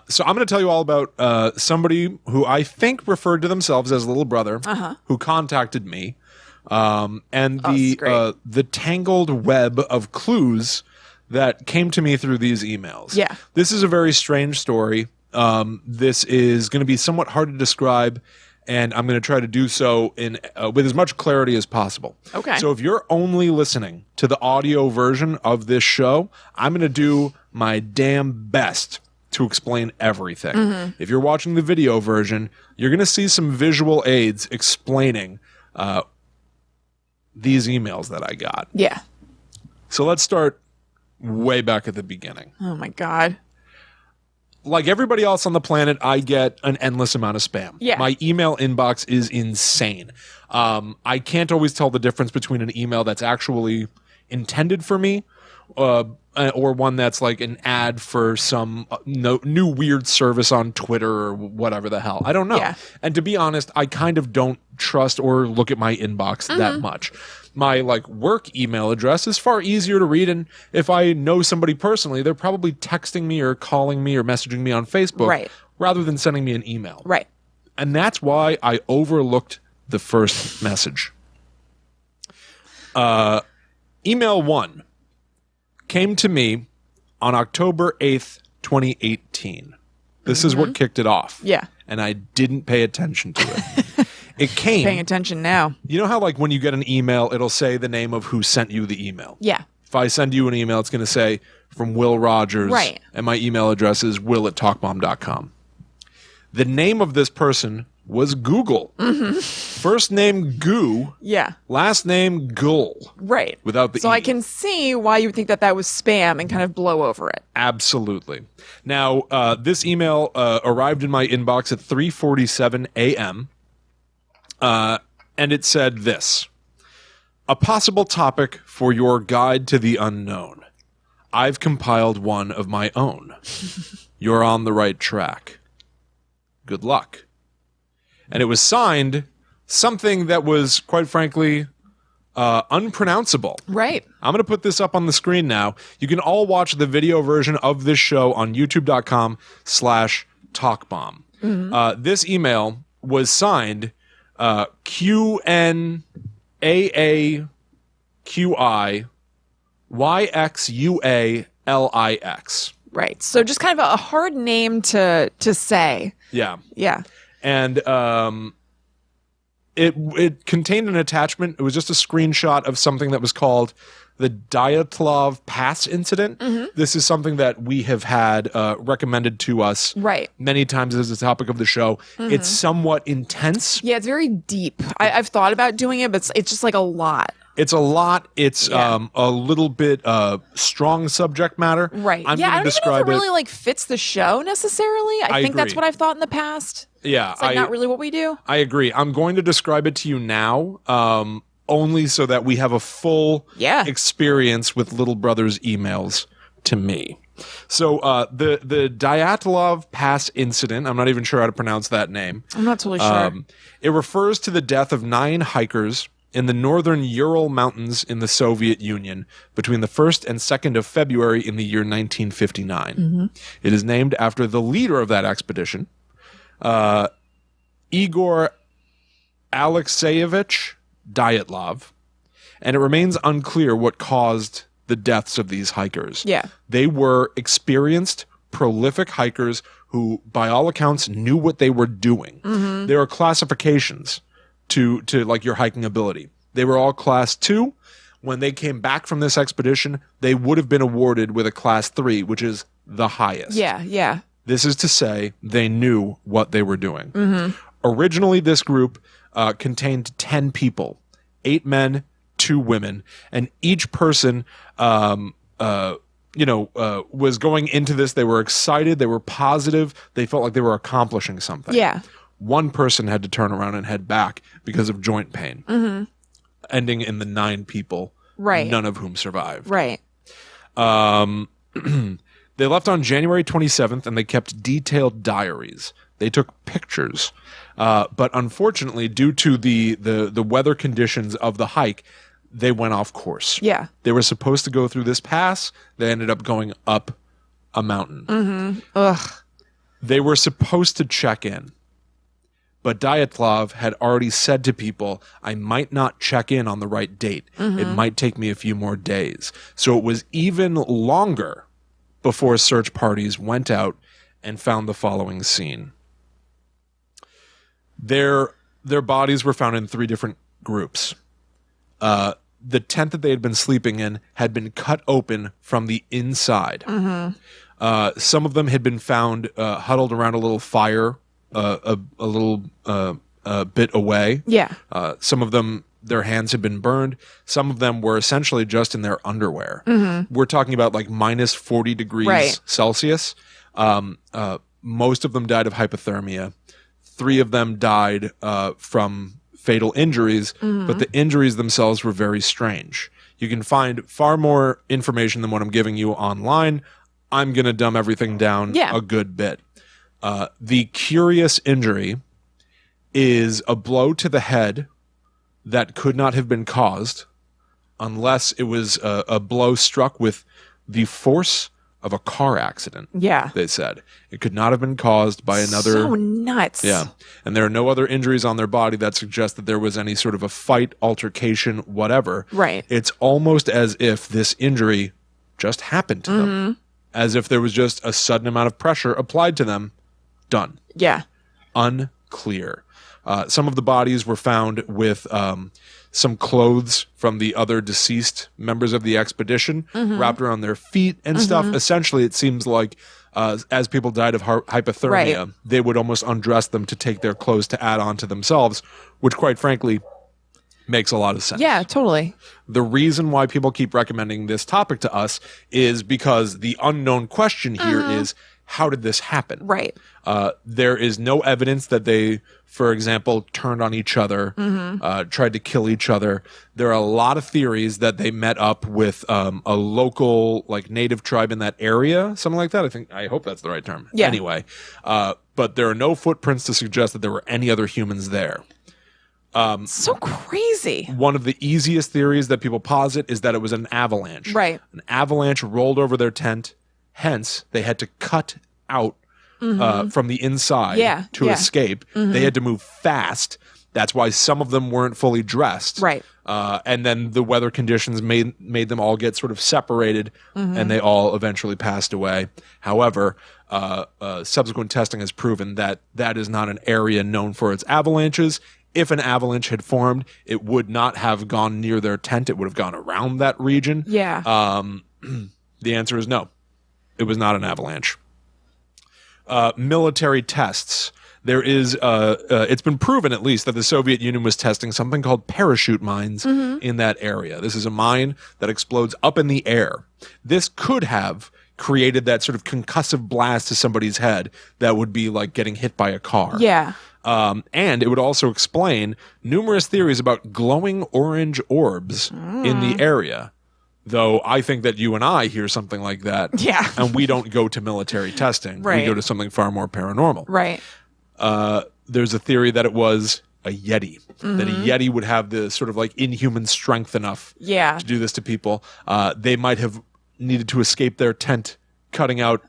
So I'm going to tell you all about somebody who I think referred to themselves as Little Brother, who contacted me, and the tangled web of clues that came to me through these emails. Yeah. This is a very strange story. This is going to be somewhat hard to describe, and I'm going to try to do so in with as much clarity as possible. Okay. So if you're only listening to the audio version of this show, I'm going to do my damn best to explain everything. If you're watching the video version, you're going to see some visual aids explaining these emails that I got. Yeah. So let's start way back at the beginning. Oh my God. Like everybody else on the planet, I get an endless amount of spam. Yeah. My email inbox is insane. I can't always tell the difference between an email that's actually intended for me or one that's like an ad for some new weird service on Twitter or whatever the hell. I don't know. Yeah. And to be honest, I kind of don't trust or look at my inbox that much. My like work email address is far easier to read, and if I know somebody personally, they're probably texting me or calling me or messaging me on Facebook rather than sending me an email. Right. And that's why I overlooked the first message. Email 1 came to me on October 8th, 2018. This is what kicked it off. Yeah. And I didn't pay attention to it. It came. Paying attention now. You know how like when you get an email, it'll say the name of who sent you the email? Yeah. If I send you an email, it's going to say from Will Rogers. Right. And my email address is will@talkbomb.com. The name of this person was Goo Gl. Mm-hmm. First name Goo. Yeah. Last name Gl. Right. Without the So E. I can see why you would think that that was spam and kind of blow over it. Absolutely. Now, this email arrived in my inbox at 3:47 a.m. And it said this. A possible topic for your guide to the unknown. I've compiled one of my own. You're on the right track. Good luck. And it was signed something that was, quite frankly, unpronounceable. Right. I'm going to put this up on the screen now. You can all watch the video version of this show on youtube.com/talkbomb. Mm-hmm. This email was signed QNAAQIYXUALIX. Right. So just kind of a hard name to say. Yeah. Yeah. And it contained an attachment. It was just a screenshot of something that was called the Dyatlov Pass incident. Mm-hmm. This is something that we have had recommended to us many times as a topic of the show. Mm-hmm. It's somewhat intense. Yeah, it's very deep. I've thought about doing it, but it's just like a lot. It's a lot. It's a little bit strong subject matter. Right. I'm I don't even know if it it really like fits the show necessarily. I think that's agree. what I've thought in the past. Yeah. It's like not really what we do. I agree. I'm going to describe it to you now, only so that we have a full experience with Little Brother's emails to me. So the Dyatlov Pass incident, I'm not even sure how to pronounce that name. I'm not totally sure. It refers to the death of 9 hikers in the northern Ural Mountains in the Soviet Union between the 1st and 2nd of February in the year 1959. Mm-hmm. It is named after the leader of that expedition, Igor Alexeyevich Dyatlov, and it remains unclear what caused the deaths of these hikers. Yeah. They were experienced, prolific hikers who, by all accounts, knew what they were doing. Mm-hmm. There are classifications to like your hiking ability. They were all class 2. When they came back from this expedition, they would have been awarded with a class 3, which is the highest. Yeah, yeah. This is to say they knew what they were doing. Mm-hmm. Originally, this group contained 10 people, 8 men, 2 women, and each person, was going into this. They were excited. They were positive. They felt like they were accomplishing something. Yeah. One person had to turn around and head back because of joint pain, ending in the 9 people, none of whom survived. Right. They left on January 27th, and they kept detailed diaries. They took pictures. But unfortunately, due to the weather conditions of the hike, they went off course. Yeah. They were supposed to go through this pass. They ended up going up a mountain. Mm-hmm. Ugh. They were supposed to check in. But Dyatlov had already said to people, I might not check in on the right date. Mm-hmm. It might take me a few more days. So it was even longer before search parties went out and found the following scene. Their bodies were found in 3 different groups. The tent that they had been sleeping in had been cut open from the inside. Mm-hmm. Some of them had been found huddled around a little fire, a little bit away. Yeah. Some of them, their hands had been burned. Some of them were essentially just in their underwear. Mm-hmm. We're talking about like minus 40 degrees Celsius. Most of them died of hypothermia. 3 of them died from fatal injuries, but the injuries themselves were very strange. You can find far more information than what I'm giving you online. I'm going to dumb everything down a good bit. The curious injury is a blow to the head that could not have been caused unless it was a blow struck with the force of a car accident. Yeah. They said. It could not have been caused by another... So nuts. Yeah. And there are no other injuries on their body that suggest that there was any sort of a fight, altercation, whatever. Right. It's almost as if this injury just happened to them. As if there was just a sudden amount of pressure applied to them. Done. Yeah. Unclear. Some of the bodies were found with some clothes from the other deceased members of the expedition wrapped around their feet and stuff. Essentially, it seems like as people died of hypothermia, they would almost undress them to take their clothes to add on to themselves, which quite frankly makes a lot of sense. Yeah, totally. The reason why people keep recommending this topic to us is because the unknown question here is, how did this happen? Right. There is no evidence that they, for example, turned on each other, tried to kill each other. There are a lot of theories that they met up with a local, like, native tribe in that area, something like that. I hope that's the right term. Yeah. Anyway, but there are no footprints to suggest that there were any other humans there. So crazy. One of the easiest theories that people posit is that it was an avalanche. Right. An avalanche rolled over their tent. Hence, they had to cut out from the inside to escape. They had to move fast. That's why some of them weren't fully dressed. Right. And then the weather conditions made them all get sort of separated, and they all eventually passed away. However, subsequent testing has proven that that is not an area known for its avalanches. If an avalanche had formed, it would not have gone near their tent. It would have gone around that region. Yeah. The answer is no. It was not an avalanche. Military tests. There is, it's been proven at least that the Soviet Union was testing something called parachute mines in that area. This is a mine that explodes up in the air. This could have created that sort of concussive blast to somebody's head that would be like getting hit by a car. Yeah. And it would also explain numerous theories about glowing orange orbs in the area. Though I think that you and I hear something like that. Yeah. And we don't go to military testing. Right. We go to something far more paranormal. Right. There's a theory that it was a Yeti. That a Yeti would have the sort of like inhuman strength enough Yeah. to do this to people. They might have needed to escape their tent, cutting out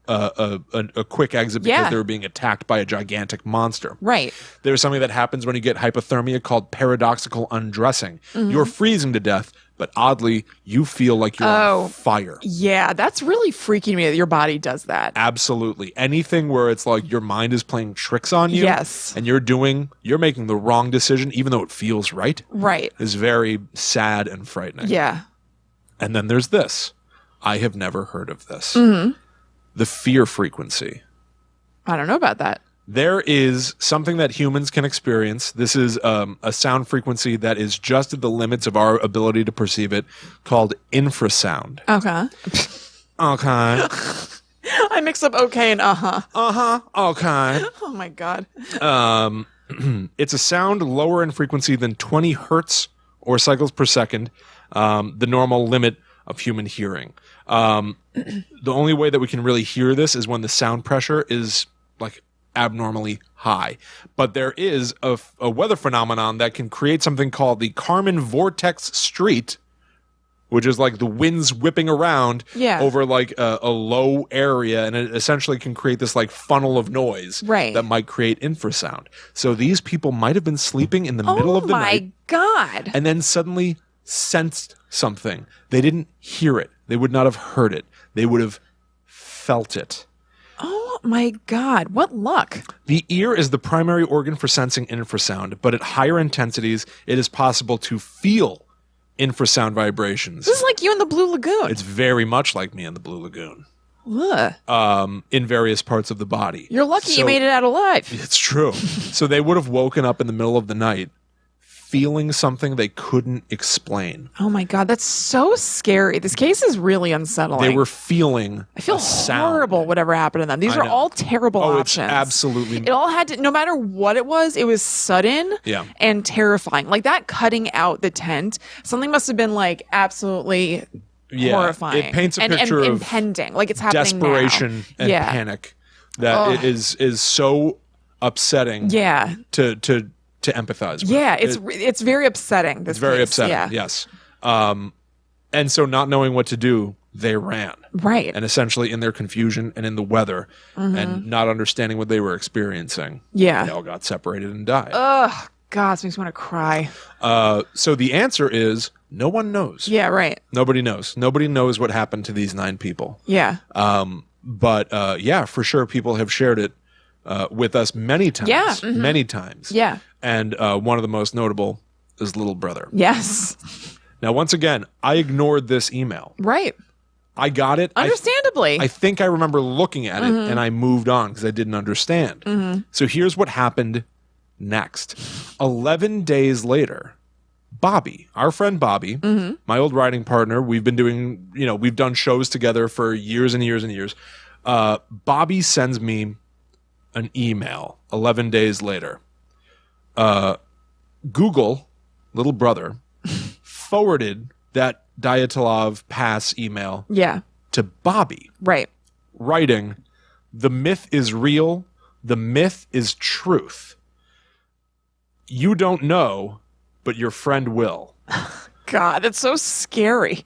a quick exit because they were being attacked by a gigantic monster. Right. There's something that happens when you get hypothermia called paradoxical undressing. You're freezing to death, but oddly, you feel like you're on fire. Yeah, that's really freaking me that your body does that. Absolutely. Anything where it's like your mind is playing tricks on you Yes. and you're making the wrong decision even though it feels right Right. is very sad and frightening. Yeah. And then there's this. I have never heard of this. The fear frequency. I don't know about that. There is something that humans can experience. This is a sound frequency that is just at the limits of our ability to perceive it, called infrasound. Okay. Okay. I mix up okay and uh-huh. Okay. Oh my God. It's a sound lower in frequency than 20 hertz or cycles per second, the normal limit of human hearing. The only way that we can really hear this is when the sound pressure is like abnormally high. But there is a weather phenomenon that can create something called the Kármán vortex street, which is like the winds whipping around over like a low area, and it essentially can create this like funnel of noise that might create infrasound. So these people might have been sleeping in the middle of the night. Oh my God. And then suddenly sensed something. They didn't hear it. They would not have heard it. They would have felt it. Oh my God. What luck. The ear is the primary organ for sensing infrasound, but at higher intensities, it is possible to feel infrasound vibrations. This is like you in the Blue Lagoon. It's very much like me in the Blue Lagoon. Ugh. In various parts of the body. You're lucky you made it out alive. It's true. So they would have woken up in the middle of the night feeling something they couldn't explain. Oh my God, that's so scary. This case is really unsettling. They were feeling I feel horrible whatever happened to them. These are all terrible options. It's absolutely. It all had to, no matter what it was sudden and terrifying. Like that cutting out the tent, something must have been like absolutely horrifying. It paints a picture and of impending, like it's happening desperation now. and panic that is so upsetting to empathize with. Yeah, it's very upsetting. This it's very case. upsetting, yes. And so not knowing what to do, they ran. Right. And essentially in their confusion and in the weather and not understanding what they were experiencing, they all got separated and died. Ugh, God, this makes me want to cry. So the answer is no one knows. Yeah, right. Nobody knows. Nobody knows what happened to these 9 people. Yeah. But for sure people have shared it with us many times. Yeah. Many times. Yeah. And one of the most notable is little brother. Yes. Now, once again, I ignored this email. Right. I got it. Understandably. I think I remember looking at it and I moved on because I didn't understand. So here's what happened next. 11 days later, Bobby, our friend Bobby, my old writing partner, we've been doing, we've done shows together for years and years and years. Bobby sends me an email 11 days later. Goo Gl, little brother, forwarded that Dyatlov Pass email to Bobby. Right. Writing, "The myth is real. The myth is truth. You don't know, but your friend will." God, it's so scary.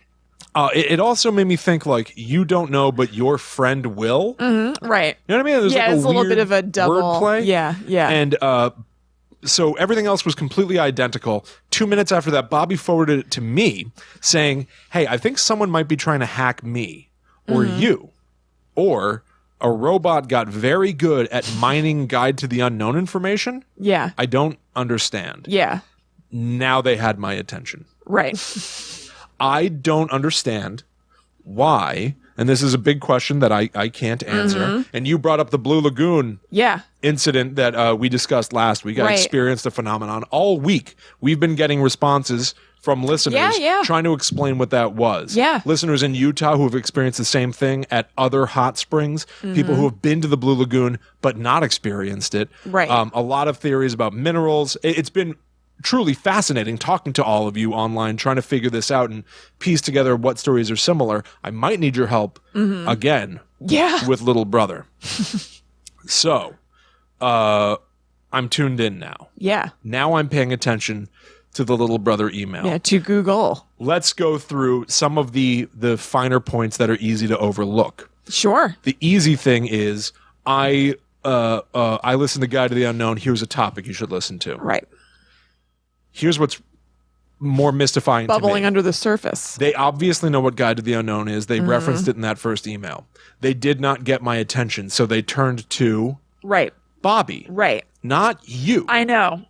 It also made me think, like, you don't know, but your friend will. Right. You know what I mean? There's Yeah, like it's a little bit of a double wordplay. Yeah. And so everything else was completely identical. 2 minutes after that, Bobby forwarded it to me saying, "Hey, I think someone might be trying to hack me or you. Or a robot got very good at mining Guide to the Unknown information. Yeah. I don't understand." Yeah. Now they had my attention. Right. I don't understand why, and this is a big question that I can't answer, and you brought up the Blue Lagoon incident that we discussed last week. I experienced a phenomenon. All week, we've been getting responses from listeners trying to explain what that was. Yeah. Listeners in Utah who have experienced the same thing at other hot springs, people who have been to the Blue Lagoon but not experienced it. Right. A lot of theories about minerals. It's been truly fascinating talking to all of you online, trying to figure this out and piece together what stories are similar. I might need your help again with little brother. So I'm tuned in now. Yeah. Now I'm paying attention to the little brother email. Yeah, to Goo Gl. Let's go through some of the finer points that are easy to overlook. Sure. The easy thing is I listen to Guide to the Unknown. Here's a topic you should listen to. Right. Here's what's more mystifying to me. Bubbling under the surface. They obviously know what Guide to the Unknown is. They referenced it in that first email. They did not get my attention, so they turned to Bobby. Right. Not you. I know.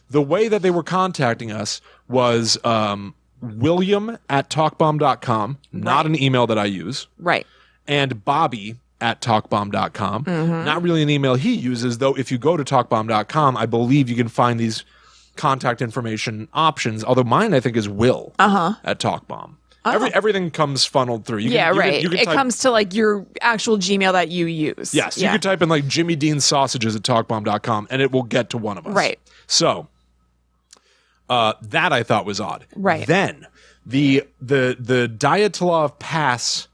The way that they were contacting us was William@talkbomb.com, not an email that I use. Right. And Bobby@talkbomb.com. Not really an email he uses, though if you go to talkbomb.com, I believe you can find these contact information options, although mine I think is Will at TalkBomb. Everything comes funneled through. You can It comes to like your actual Gmail that you use. Yes, you could type in like Jimmy Dean's sausages at talkbomb.com and it will get to one of us. Right. So that I thought was odd. Right. Then the Dyatlov Pass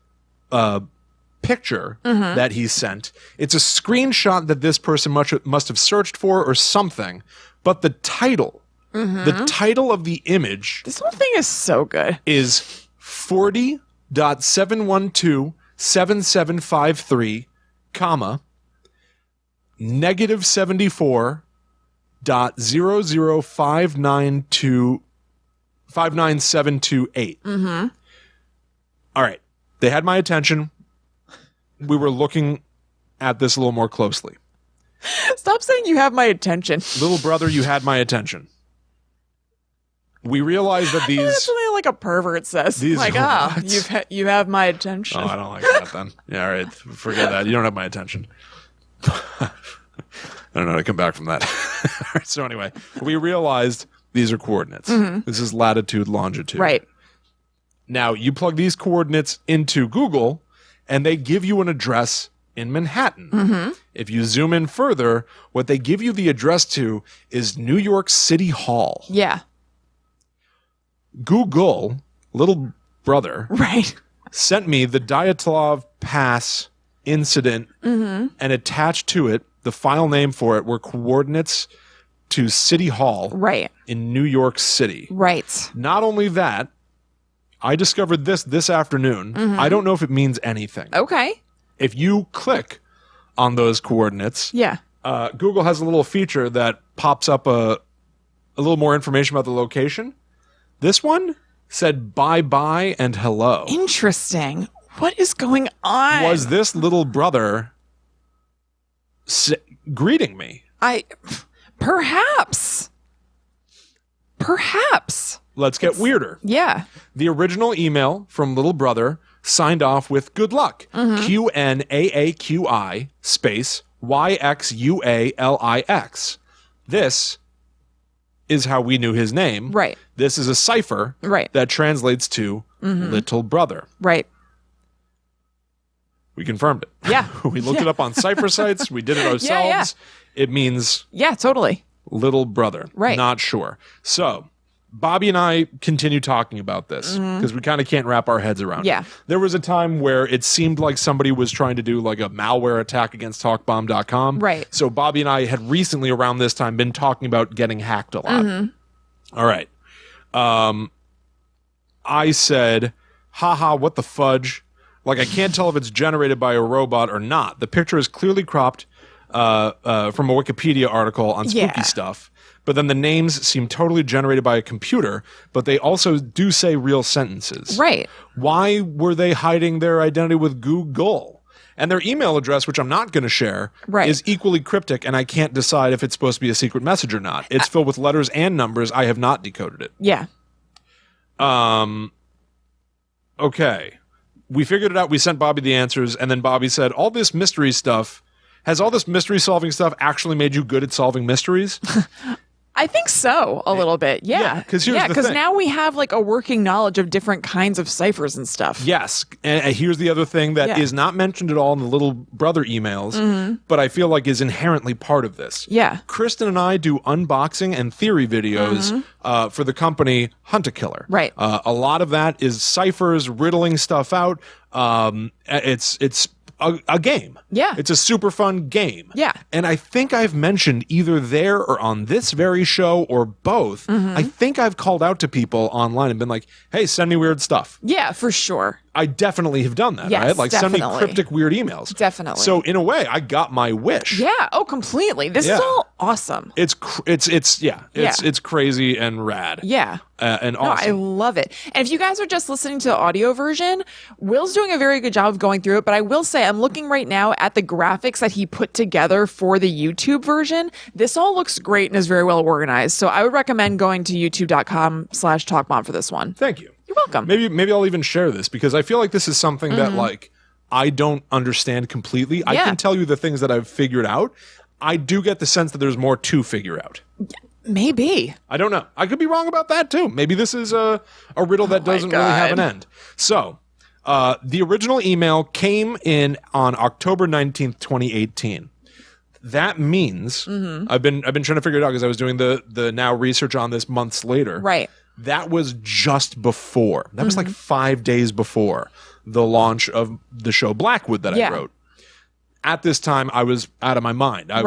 picture that he sent, it's a screenshot that this person must have searched for or something. But the title of the image, this whole thing is so good, is 40.7127753, comma, -74.005925978. All right. They had my attention. We were looking at this a little more closely. Stop saying you have my attention. Little brother, you had my attention. We realized that these... That's something like a pervert says. Like, you have my attention. Oh, I don't like that then. Yeah, all right. Forget that. You don't have my attention. I don't know how to come back from that. All right, so anyway, we realized these are coordinates. This is latitude, longitude. Right. Now, you plug these coordinates into Google, and they give you an address in Manhattan. If you zoom in further, what they give you the address to is New York City Hall. Yeah. Goo Gl, little brother, sent me the Dyatlov Pass incident, and attached to it, the file name for it were coordinates to City Hall in New York City. Right. Not only that, I discovered this afternoon. I don't know if it means anything. Okay. If you click on those coordinates, Google has a little feature that pops up a little more information about the location. This one said bye-bye and hello. Interesting. What is going on? Was this little brother greeting me. Perhaps. Let's get weirder. Yeah. The original email from little brother signed off with good luck. QNAAQI space YXUALIX. This is how we knew his name. Right. This is a cipher that translates to little brother. Right. We confirmed it. Yeah. We looked it up on cipher sites. We did it ourselves. Yeah. It means totally. little brother. Right. Not sure. So Bobby and I continue talking about this because we kind of can't wrap our heads around it. There was a time where it seemed like somebody was trying to do like a malware attack against talkbomb.com. Right. So Bobby and I had recently around this time been talking about getting hacked a lot. All right. I said, haha, what the fudge? Like, I can't tell if it's generated by a robot or not. The picture is clearly cropped from a Wikipedia article on spooky stuff. But then the names seem totally generated by a computer, but they also do say real sentences. Right. Why were they hiding their identity with Goo Gl? And their email address, which I'm not going to share, is equally cryptic, and I can't decide if it's supposed to be a secret message or not. It's filled with letters and numbers. I have not decoded it. Yeah. Okay. We figured it out. We sent Bobby the answers, and then Bobby said, all this mystery stuff, has all this mystery solving stuff actually made you good at solving mysteries? I think so, a little bit. Yeah. Because here's the thing. Now we have like a working knowledge of different kinds of ciphers and stuff. Yes. And here's the other thing that is not mentioned at all in the little brother emails, but I feel like is inherently part of this. Yeah. Kristen and I do unboxing and theory videos for the company Hunt-A-Killer. Right. A lot of that is ciphers, riddling stuff out. It's a game. Yeah. It's a super fun game. Yeah. And I think I've mentioned either there or on this very show or both. I think I've called out to people online and been like, hey, send me weird stuff. Yeah, for sure. I definitely have done that, Yes, right? Like definitely. send me cryptic weird emails. Definitely. So in a way, I got my wish. Yeah. Oh, completely. This is all awesome. It's crazy and rad. Yeah. And No, I awesome. love it. And if you guys are just listening to the audio version, Will's doing a very good job of going through it. But I will say, I'm looking right now at the graphics that he put together for the YouTube version. This all looks great and is very well organized. So I would recommend going to youtube.com/talkbomb for this one. Thank you. You're welcome. Maybe I'll even share this because I feel like this is something that like I don't understand completely. I can tell you the things that I've figured out. I do get the sense that there's more to figure out. Maybe. I don't know. I could be wrong about that too. Maybe this is a riddle that doesn't really have an end. So, the original email came in on October 19th, 2018. That means I've been trying to figure it out because I was doing the now research on this months later. Right. That was just before. That was like 5 days before the launch of the show Blackwood that I wrote. At this time, I was out of my mind. I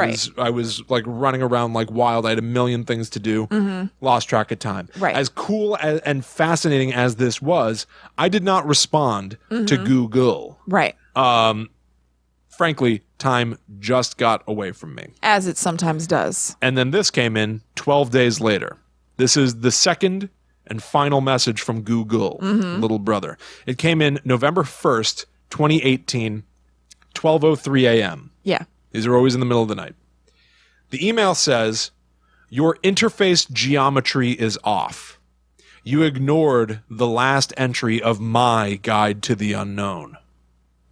was like running around like wild. I had a million things to do. Lost track of time. Right. As cool and fascinating as this was, I did not respond to Goo Gl. Right. Frankly, time just got away from me. As it sometimes does. And then this came in 12 days later. This is the second and final message from Goo Gl, little brother. It came in November 1st, 2018, 12:03 a.m. Yeah. These are always in the middle of the night. The email says, your interface geometry is off. You ignored the last entry of my guide to the unknown.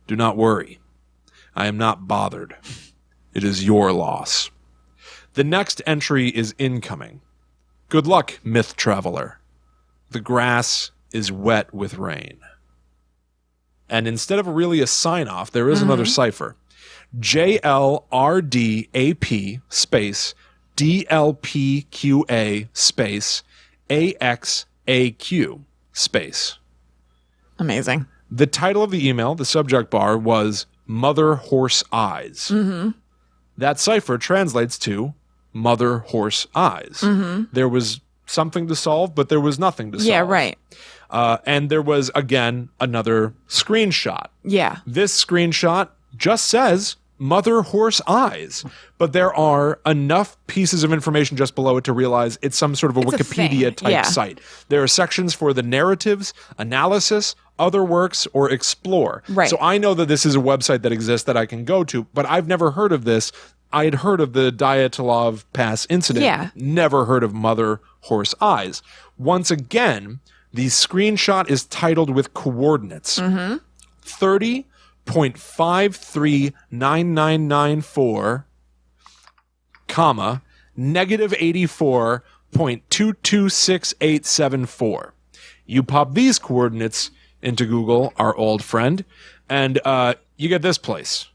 Do not worry. I am not bothered. It is your loss. The next entry is incoming. Good luck, myth traveler. The grass is wet with rain. And instead of really a sign-off, there is another cipher. JLRDAP space DLPQA space AXAQ space. Amazing. The title of the email, the subject bar, was Mother Horse Eyes. That cipher translates to Mother Horse Eyes. There was something to solve, but there was nothing to solve. Yeah, right. And there was, again, another screenshot. Yeah. This screenshot just says Mother Horse Eyes, but there are enough pieces of information just below it to realize it's some sort of a Wikipedia-type site. There are sections for the narratives, analysis, other works, or explore. Right. So I know that this is a website that exists that I can go to, but I've never heard of this I had heard of the Dyatlov Pass incident. Yeah. Never heard of Mother Horse Eyes. Once again, the screenshot is titled with coordinates. 30.539994, comma, negative 84.226874. You pop these coordinates into Google, our old friend, and you get this place.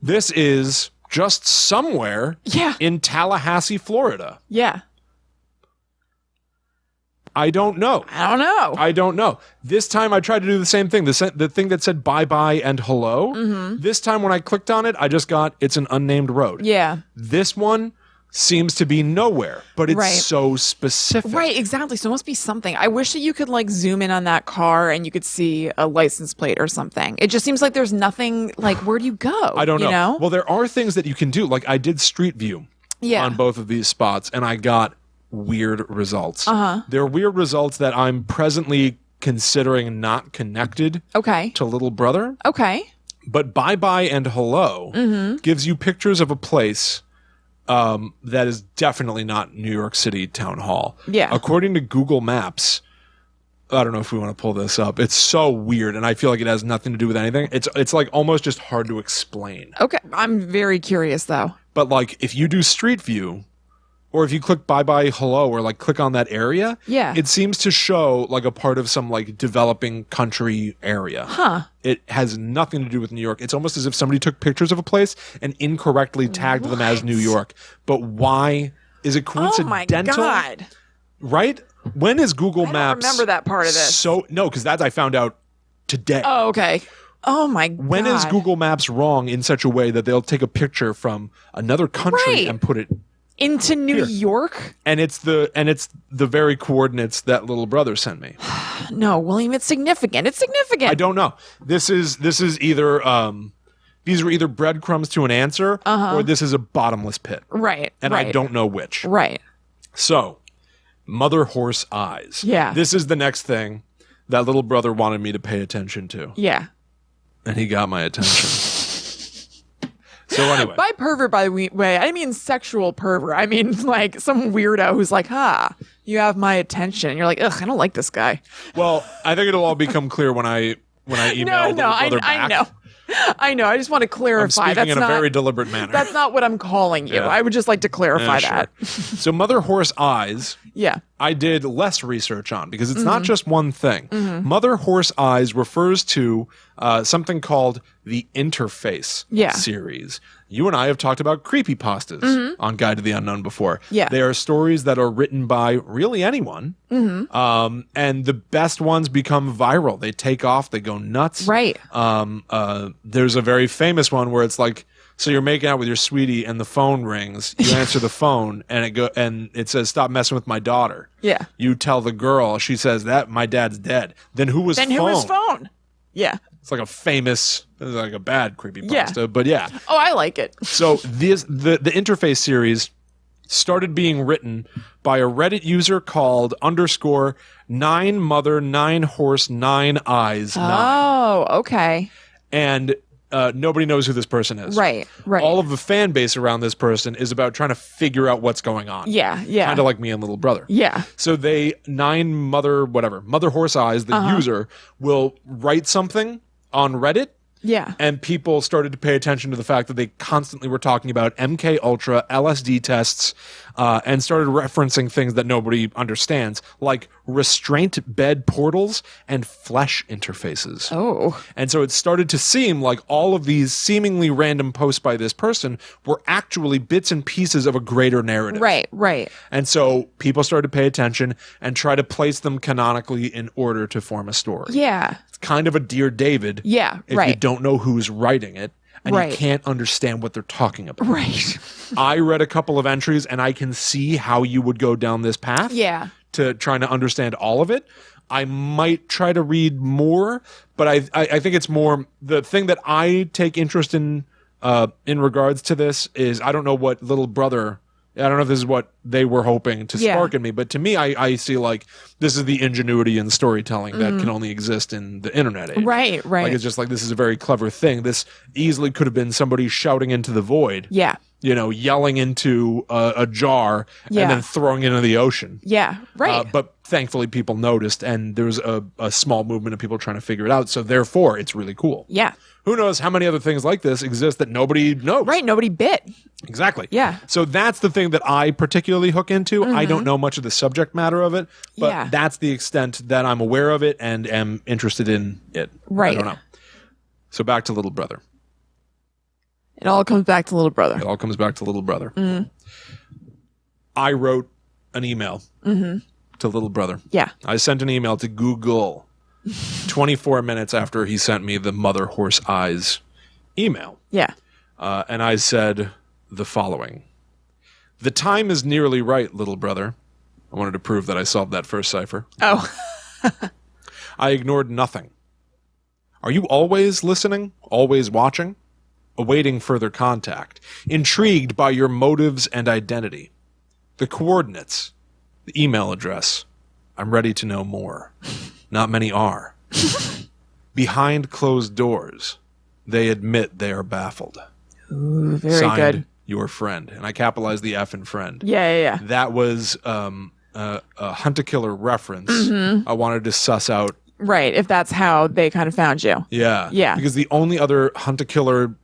This is just somewhere in Tallahassee, Florida. Yeah. I don't know. I don't know. This time I tried to do the same thing. The thing that said bye-bye and hello. This time when I clicked on it, I just got, it's an unnamed road. Yeah. This one seems to be nowhere, but it's so specific. Right, exactly. So it must be something. I wish that you could like zoom in on that car and you could see a license plate or something. It just seems like there's nothing, like, where do you go? I don't know. You know? Well, there are things that you can do. Like I did Street View on both of these spots, and I got weird results. There are weird results that I'm presently considering not connected to Little Brother. Okay. But Bye Bye and Hello gives you pictures of a place that is definitely not New York City Town Hall. Yeah. According to Google Maps, I don't know if we want to pull this up. It's so weird, and I feel like it has nothing to do with anything. It's like almost just hard to explain. Okay. I'm very curious, though. But like if you do Street View, or if you click Bye Bye Hello, or like click on that area, it seems to show like a part of some like developing country area. It has nothing to do with New York. It's almost as if somebody took pictures of a place and incorrectly tagged them as New York. But why? Is it coincidental? Oh my God. Right? When is Google Maps? I don't remember that part of this. No, because that I found out today. Oh, okay. Oh my God. When is Google Maps wrong in such a way that they'll take a picture from another country and put it into New York? And it's the very coordinates that Little Brother sent me. No, William, it's significant. It's significant. I don't know. This is either these are either breadcrumbs to an answer, or this is a bottomless pit. Right. And I don't know which. Right. So, Mother Horse Eyes. Yeah. This is the next thing that Little Brother wanted me to pay attention to. Yeah. And he got my attention. So anyway. By pervert, by the way, I mean sexual pervert. I mean like some weirdo who's like, you have my attention. And you're like, ugh, I don't like this guy. Well, I think it'll all become clear when I email Little Brother back. I know. I just want to clarify. I'm speaking in a very deliberate manner. That's not what I'm calling you. I would just like to clarify that. So Mother Horse Eyes, I did less research on because it's not just one thing. Mother Horse Eyes refers to something called the Interface series. You and I have talked about creepypastas on Guide to the Unknown before. They are stories that are written by really anyone. And the best ones become viral. They take off. They go nuts. Right. There's a very famous one where it's like, so you're making out with your sweetie and the phone rings. You answer the phone and it says, "Stop messing with my daughter." Yeah. You tell the girl. She says, "That my dad's dead." Then who was phone? Yeah. It's like it's like a bad creepypasta, but yeah. Oh, I like it. So the Interface series started being written by a Reddit user called _9mother9horse9eyes9. Oh, okay. And nobody knows who this person is. Right. All of the fan base around this person is about trying to figure out what's going on. Yeah. Kind of like me and Little Brother. Yeah. So Mother Horse Eyes, the user, will write something on Reddit. Yeah. And people started to pay attention to the fact that they constantly were talking about MK Ultra, LSD tests, and started referencing things that nobody understands, like restraint bed portals and flesh interfaces. Oh. And so it started to seem like all of these seemingly random posts by this person were actually bits and pieces of a greater narrative. Right. And so people started to pay attention and try to place them canonically in order to form a story. Yeah. Kind of a Dear David. Yeah, if you don't know who's writing it and you can't understand what they're talking about. Right. I read a couple of entries and I can see how you would go down this path. Yeah. To trying to understand all of it. I might try to read more, but I think it's more the thing that I take interest in regards to this is I don't know what Little Brother I don't know if this is what they were hoping to spark in me, but to me, I see like this is the ingenuity in storytelling that can only exist in the internet age. Right. Like it's just like this is a very clever thing. This easily could have been somebody shouting into the void. Yeah. Yelling into a jar and then throwing it into the ocean. Yeah, right. But thankfully people noticed, and there was a small movement of people trying to figure it out. So therefore, it's really cool. Yeah. Who knows how many other things like this exist that nobody knows? Right, nobody bit. Exactly. Yeah. So that's the thing that I particularly hook into. I don't know much of the subject matter of it, but that's the extent that I'm aware of it and am interested in it. Right. I don't know. So back to Little Brother. It all comes back to Little Brother. It all comes back to Little Brother. I wrote an email to Little Brother. Yeah. I sent an email to Goo Gl 24 minutes after he sent me the Mother Horse Eyes email. Yeah. And I said the following. The time is nearly right, Little Brother. I wanted to prove that I solved that first cipher. Oh. I ignored nothing. Are you always listening? Always watching? Awaiting further contact, intrigued by your motives and identity. The coordinates, the email address. I'm ready to know more. Not many are. Behind closed doors, they admit they are baffled. Ooh, very Signed, good. Your friend. And I capitalized the F in friend. Yeah. That was a Hunt-A-Killer reference. I wanted to suss out. Right, if that's how they kind of found you. Yeah. Yeah. Because the only other Hunt-A-Killer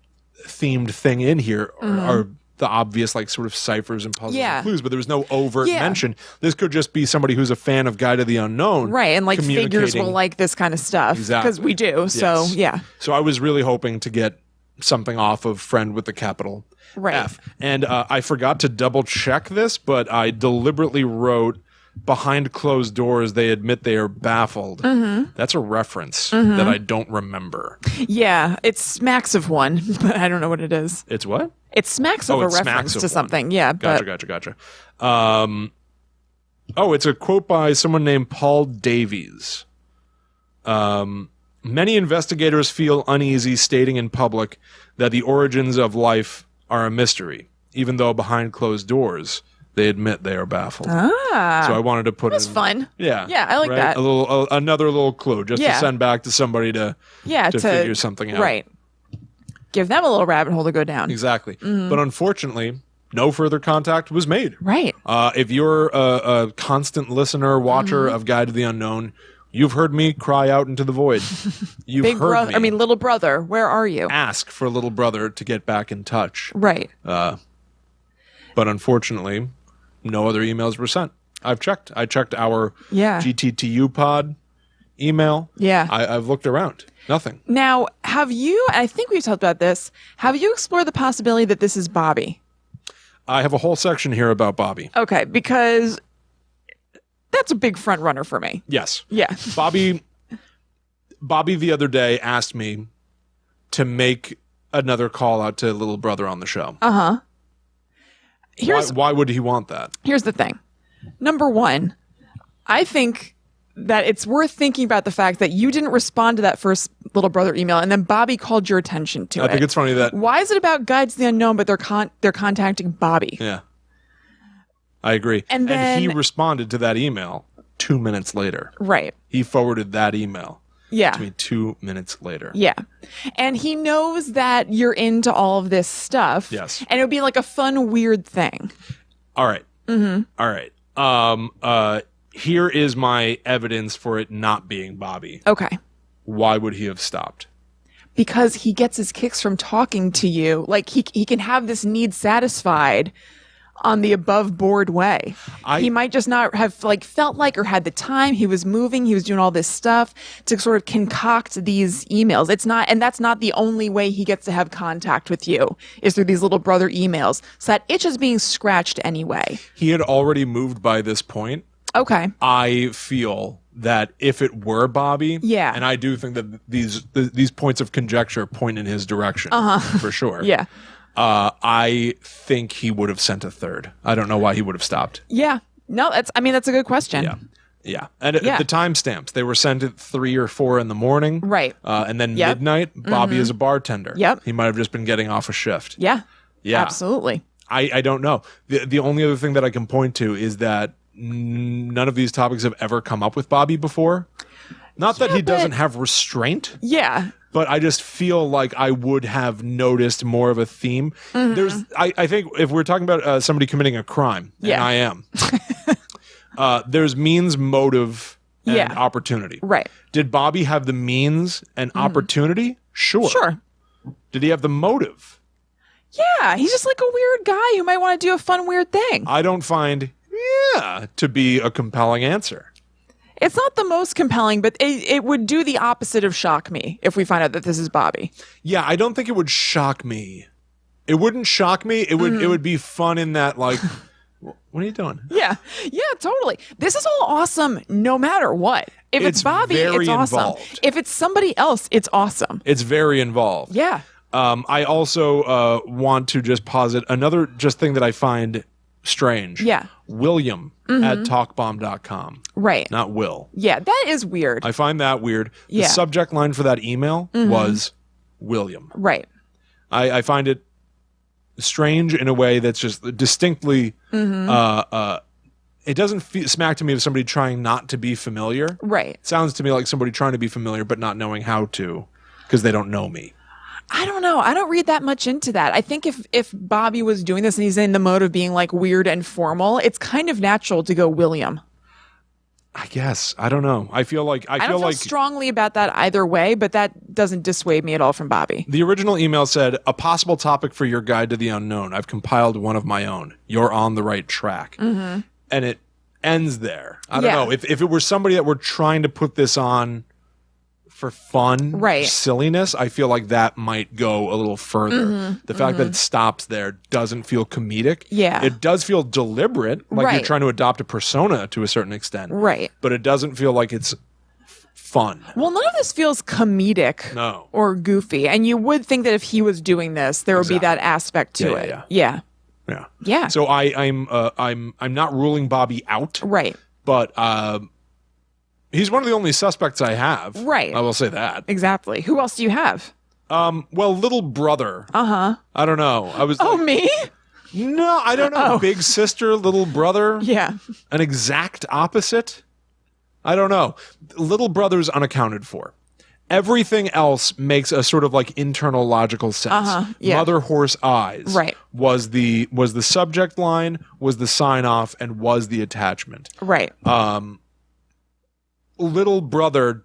themed thing in here are the obvious like sort of ciphers and puzzles and clues, but there was no overt mention. This could just be somebody who's a fan of Guide to the Unknown. Right, and like figures will like this kind of stuff. Exactly. Because we do, so yeah. So I was really hoping to get something off of friend with the capital F. And I forgot to double check this, but I deliberately wrote behind closed doors, they admit they are baffled. That's a reference that I don't remember. Yeah, it smacks of one, but I don't know what it is. It's what? It smacks of a reference to something. Yeah. Gotcha. It's a quote by someone named Paul Davies. Many investigators feel uneasy stating in public that the origins of life are a mystery, even though behind closed doors, they admit they are baffled. So I wanted to put That's fun. Yeah. Yeah, I like that. Another little clue just to send back to somebody to figure something out. Right. Give them a little rabbit hole to go down. Exactly. But unfortunately, no further contact was made. Right. If you're a constant listener, watcher of Guide to the Unknown, you've heard me cry out into the void. You've Big heard brother. me I mean, Little Brother, where are you? ask for Little Brother to get back in touch. Right. But unfortunately, no other emails were sent. I've checked. I checked our GTTU pod email. Yeah. I've looked around. Nothing. Now, have you, I think we've talked about this, have you explored the possibility that this is Bobby? I have a whole section here about Bobby. Okay, because that's a big front runner for me. Yes. Yeah. Bobby the other day asked me to make another call out to Little Brother on the show. Uh-huh. Why would he want that? Here's the thing. Number one, I think that it's worth thinking about the fact that you didn't respond to that first Little Brother email, and then Bobby called your attention to it. I think it's funny that... Why is it about Guides to the Unknown, but they're contacting Bobby? Yeah. I agree. And he responded to that email 2 minutes later. Right. He forwarded that email to me 2 minutes later. Yeah. And he knows that you're into all of this stuff. Yes. And it would be like a fun, weird thing. All right. All right. Here is my evidence for it not being Bobby. Okay. Why would he have stopped? Because he gets his kicks from talking to you. Like he can have this need satisfied on the above board way. He might just not have felt like or had the time. He was moving. He was doing all this stuff to sort of concoct these emails. And that's not the only way he gets to have contact with you is through these Little Brother emails. So that itch is being scratched anyway. He had already moved by this point. Okay. I feel that if it were Bobby, and I do think that these points of conjecture point in his direction for sure. Yeah. I think he would have sent a third. I don't know why he would have stopped. Yeah. No, that's a good question. Yeah. And the timestamps, they were sent at 3 or 4 in the morning. Right. And then midnight, Bobby is a bartender. Yep. He might have just been getting off a shift. Yeah. Yeah. Absolutely. I don't know. The only other thing that I can point to is that none of these topics have ever come up with Bobby before. Not that he doesn't have restraint. Yeah. But I just feel like I would have noticed more of a theme. I think if we're talking about somebody committing a crime, and I am, there's means, motive, and opportunity. Right. Did Bobby have the means and opportunity? Sure. Sure. Did he have the motive? Yeah. He's just like a weird guy who might want to do a fun, weird thing. I don't find to be a compelling answer. It's not the most compelling, but it would do the opposite of shock me if we find out that this is Bobby. Yeah, I don't think it would shock me. It wouldn't shock me. It would be fun in that, like, what are you doing? Yeah, totally. This is all awesome no matter what. If it's Bobby, it's awesome. Involved. If it's somebody else, it's awesome. It's very involved. Yeah. I also want to just posit another just thing that I find strange. Yeah. William at talkbomb.com. Right. Not Will. Yeah, that is weird. I find that weird. The Yeah. subject line for that email was William. Right. I find it strange in a way that's just distinctly it doesn't smack to me of somebody trying not to be familiar. Right. It sounds to me like somebody trying to be familiar but not knowing how to because they don't know me. I don't know. I don't read that much into that. I think if Bobby was doing this and he's in the mode of being like weird and formal, it's kind of natural to go William. I guess. I don't know. I feel like I don't feel strongly about that either way, but that doesn't dissuade me at all from Bobby. The original email said, a possible topic for your guide to the unknown. I've compiled one of my own. You're on the right track. And it ends there. I don't know. If it were somebody that were trying to put this on for fun, silliness, I feel like that might go a little further. The fact that it stops there doesn't feel comedic. Yeah. It does feel deliberate, like you're trying to adopt a persona to a certain extent. Right. But it doesn't feel like it's fun. Well, none of this feels comedic or goofy. And you would think that if he was doing this, there would be that aspect to it. Yeah. So I'm not ruling Bobby out. Right. But he's one of the only suspects I have. Right. I will say that. Exactly. Who else do you have? Well, little brother. I don't know. I was me? No, I don't know. Big sister, little brother. Yeah. An exact opposite? I don't know. Little brother's unaccounted for. Everything else makes a sort of like internal logical sense. Mother horse eyes. Right. Was the subject line, was the sign off, and was the attachment. Right. Little brother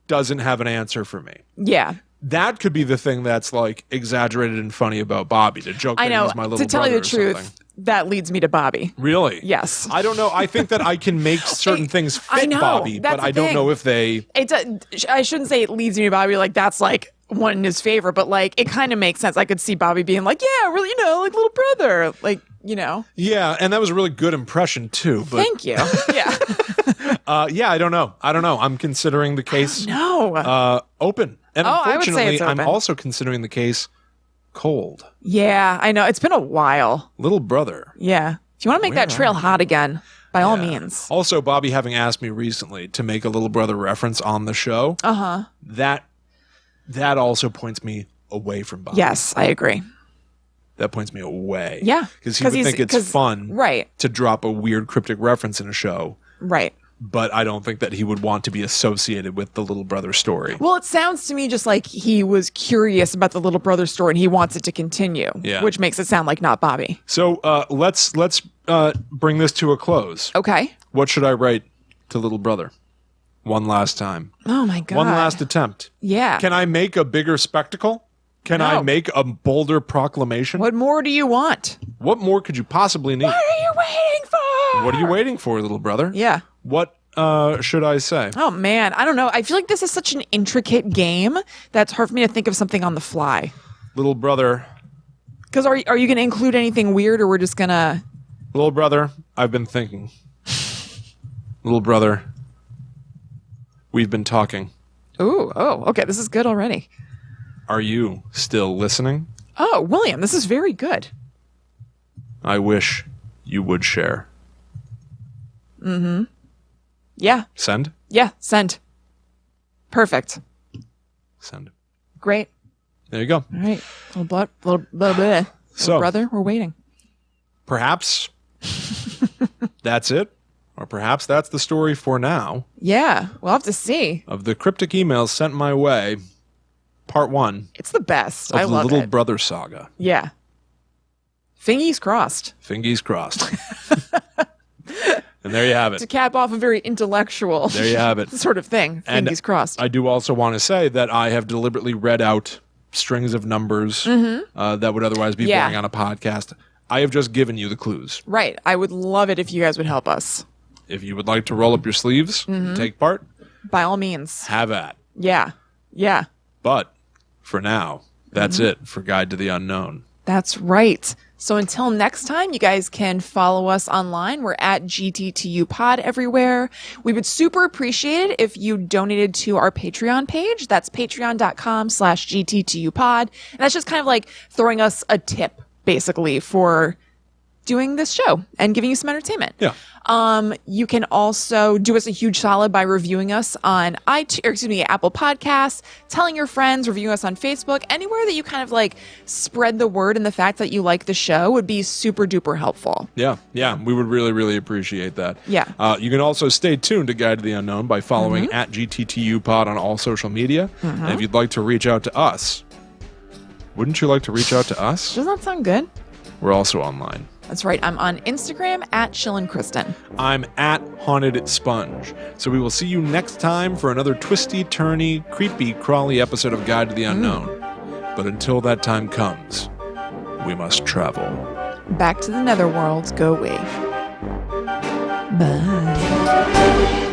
doesn't have an answer for me. Yeah. That could be the thing that's like exaggerated and funny about Bobby, to joke that he's my little brother. To tell you the truth, something. that leads me to Bobby. Really? Yes. I don't know. I think that I can make certain things fit Bobby, but I don't know if they... I shouldn't say it leads me to Bobby, like that's like one in his favor, but like it kind of makes sense. I could see Bobby being like, yeah, really, like little brother, like, Yeah, and that was a really good impression too. But... Thank you. Yeah. I don't know. I'm considering the case open. And unfortunately, I'm also considering the case cold. Yeah, I know. It's been a while. Little brother. Yeah. If you want to make that trail hot again, by all means. Also, Bobby having asked me recently to make a little brother reference on the show. That also points me away from Bobby. Yes, I agree. That points me away. Yeah. Because he would think it's fun to drop a weird cryptic reference in a show. Right. But I don't think that he would want to be associated with the little brother story. Well, it sounds to me just like he was curious about the little brother story and he wants it to continue, which makes it sound like not Bobby. So let's bring this to a close. Okay. What should I write to little brother? One last time. Oh, my God. One last attempt. Yeah. Can I make a bigger spectacle? Can I make a bolder proclamation? What more do you want? What more could you possibly need? What are you waiting for? What are you waiting for, little brother? Yeah. What should I say? Oh, man. I don't know. I feel like this is such an intricate game that's hard for me to think of something on the fly. Little brother. Because are you going to include anything weird or we're just going to... Little brother, I've been thinking. Little brother, we've been talking. Ooh, okay. This is good already. Are you still listening? Oh, William, this is very good. I wish you would share. Yeah. Send? Yeah, send. Perfect. Send. Great. There you go. All right. Little blah. So, brother, we're waiting. Perhaps that's it. Or perhaps that's the story for now. Yeah, we'll have to see. Of the cryptic emails sent my way, part 1. It's the best. Of I the love Little it. Brother saga. Yeah. Fingies crossed. Fingies crossed. And there you have it. To cap off a very intellectual There you have it. sort of thing. And Fingies crossed. I do also want to say that I have deliberately read out strings of numbers that would otherwise be boring on a podcast. I have just given you the clues. Right. I would love it if you guys would help us. If you would like to roll up your sleeves and take part, By all means. have at. Yeah. Yeah. But for now, that's it for Guide to the Unknown. That's right. So until next time, you guys can follow us online. We're at GTTU Pod everywhere. We would super appreciate it if you donated to our Patreon page. That's patreon.com/GTTU Pod. And that's just kind of like throwing us a tip, basically, for doing this show and giving you some entertainment. Yeah. You can also do us a huge solid by reviewing us on Apple Podcasts, telling your friends, reviewing us on Facebook, anywhere that you kind of like spread the word and the fact that you like the show would be super duper helpful. Yeah. We would really, really appreciate that. Yeah. You can also stay tuned to Guide to the Unknown by following at GTTU Pod on all social media. And if you'd like to reach out to us, wouldn't you like to reach out to us? Doesn't that sound good? We're also online. That's right. I'm on Instagram at @ChillinKristen. I'm at Haunted Sponge. So we will see you next time for another twisty, turny, creepy, crawly episode of Guide to the Unknown. But until that time comes, we must travel. Back to the netherworld go we. Bye.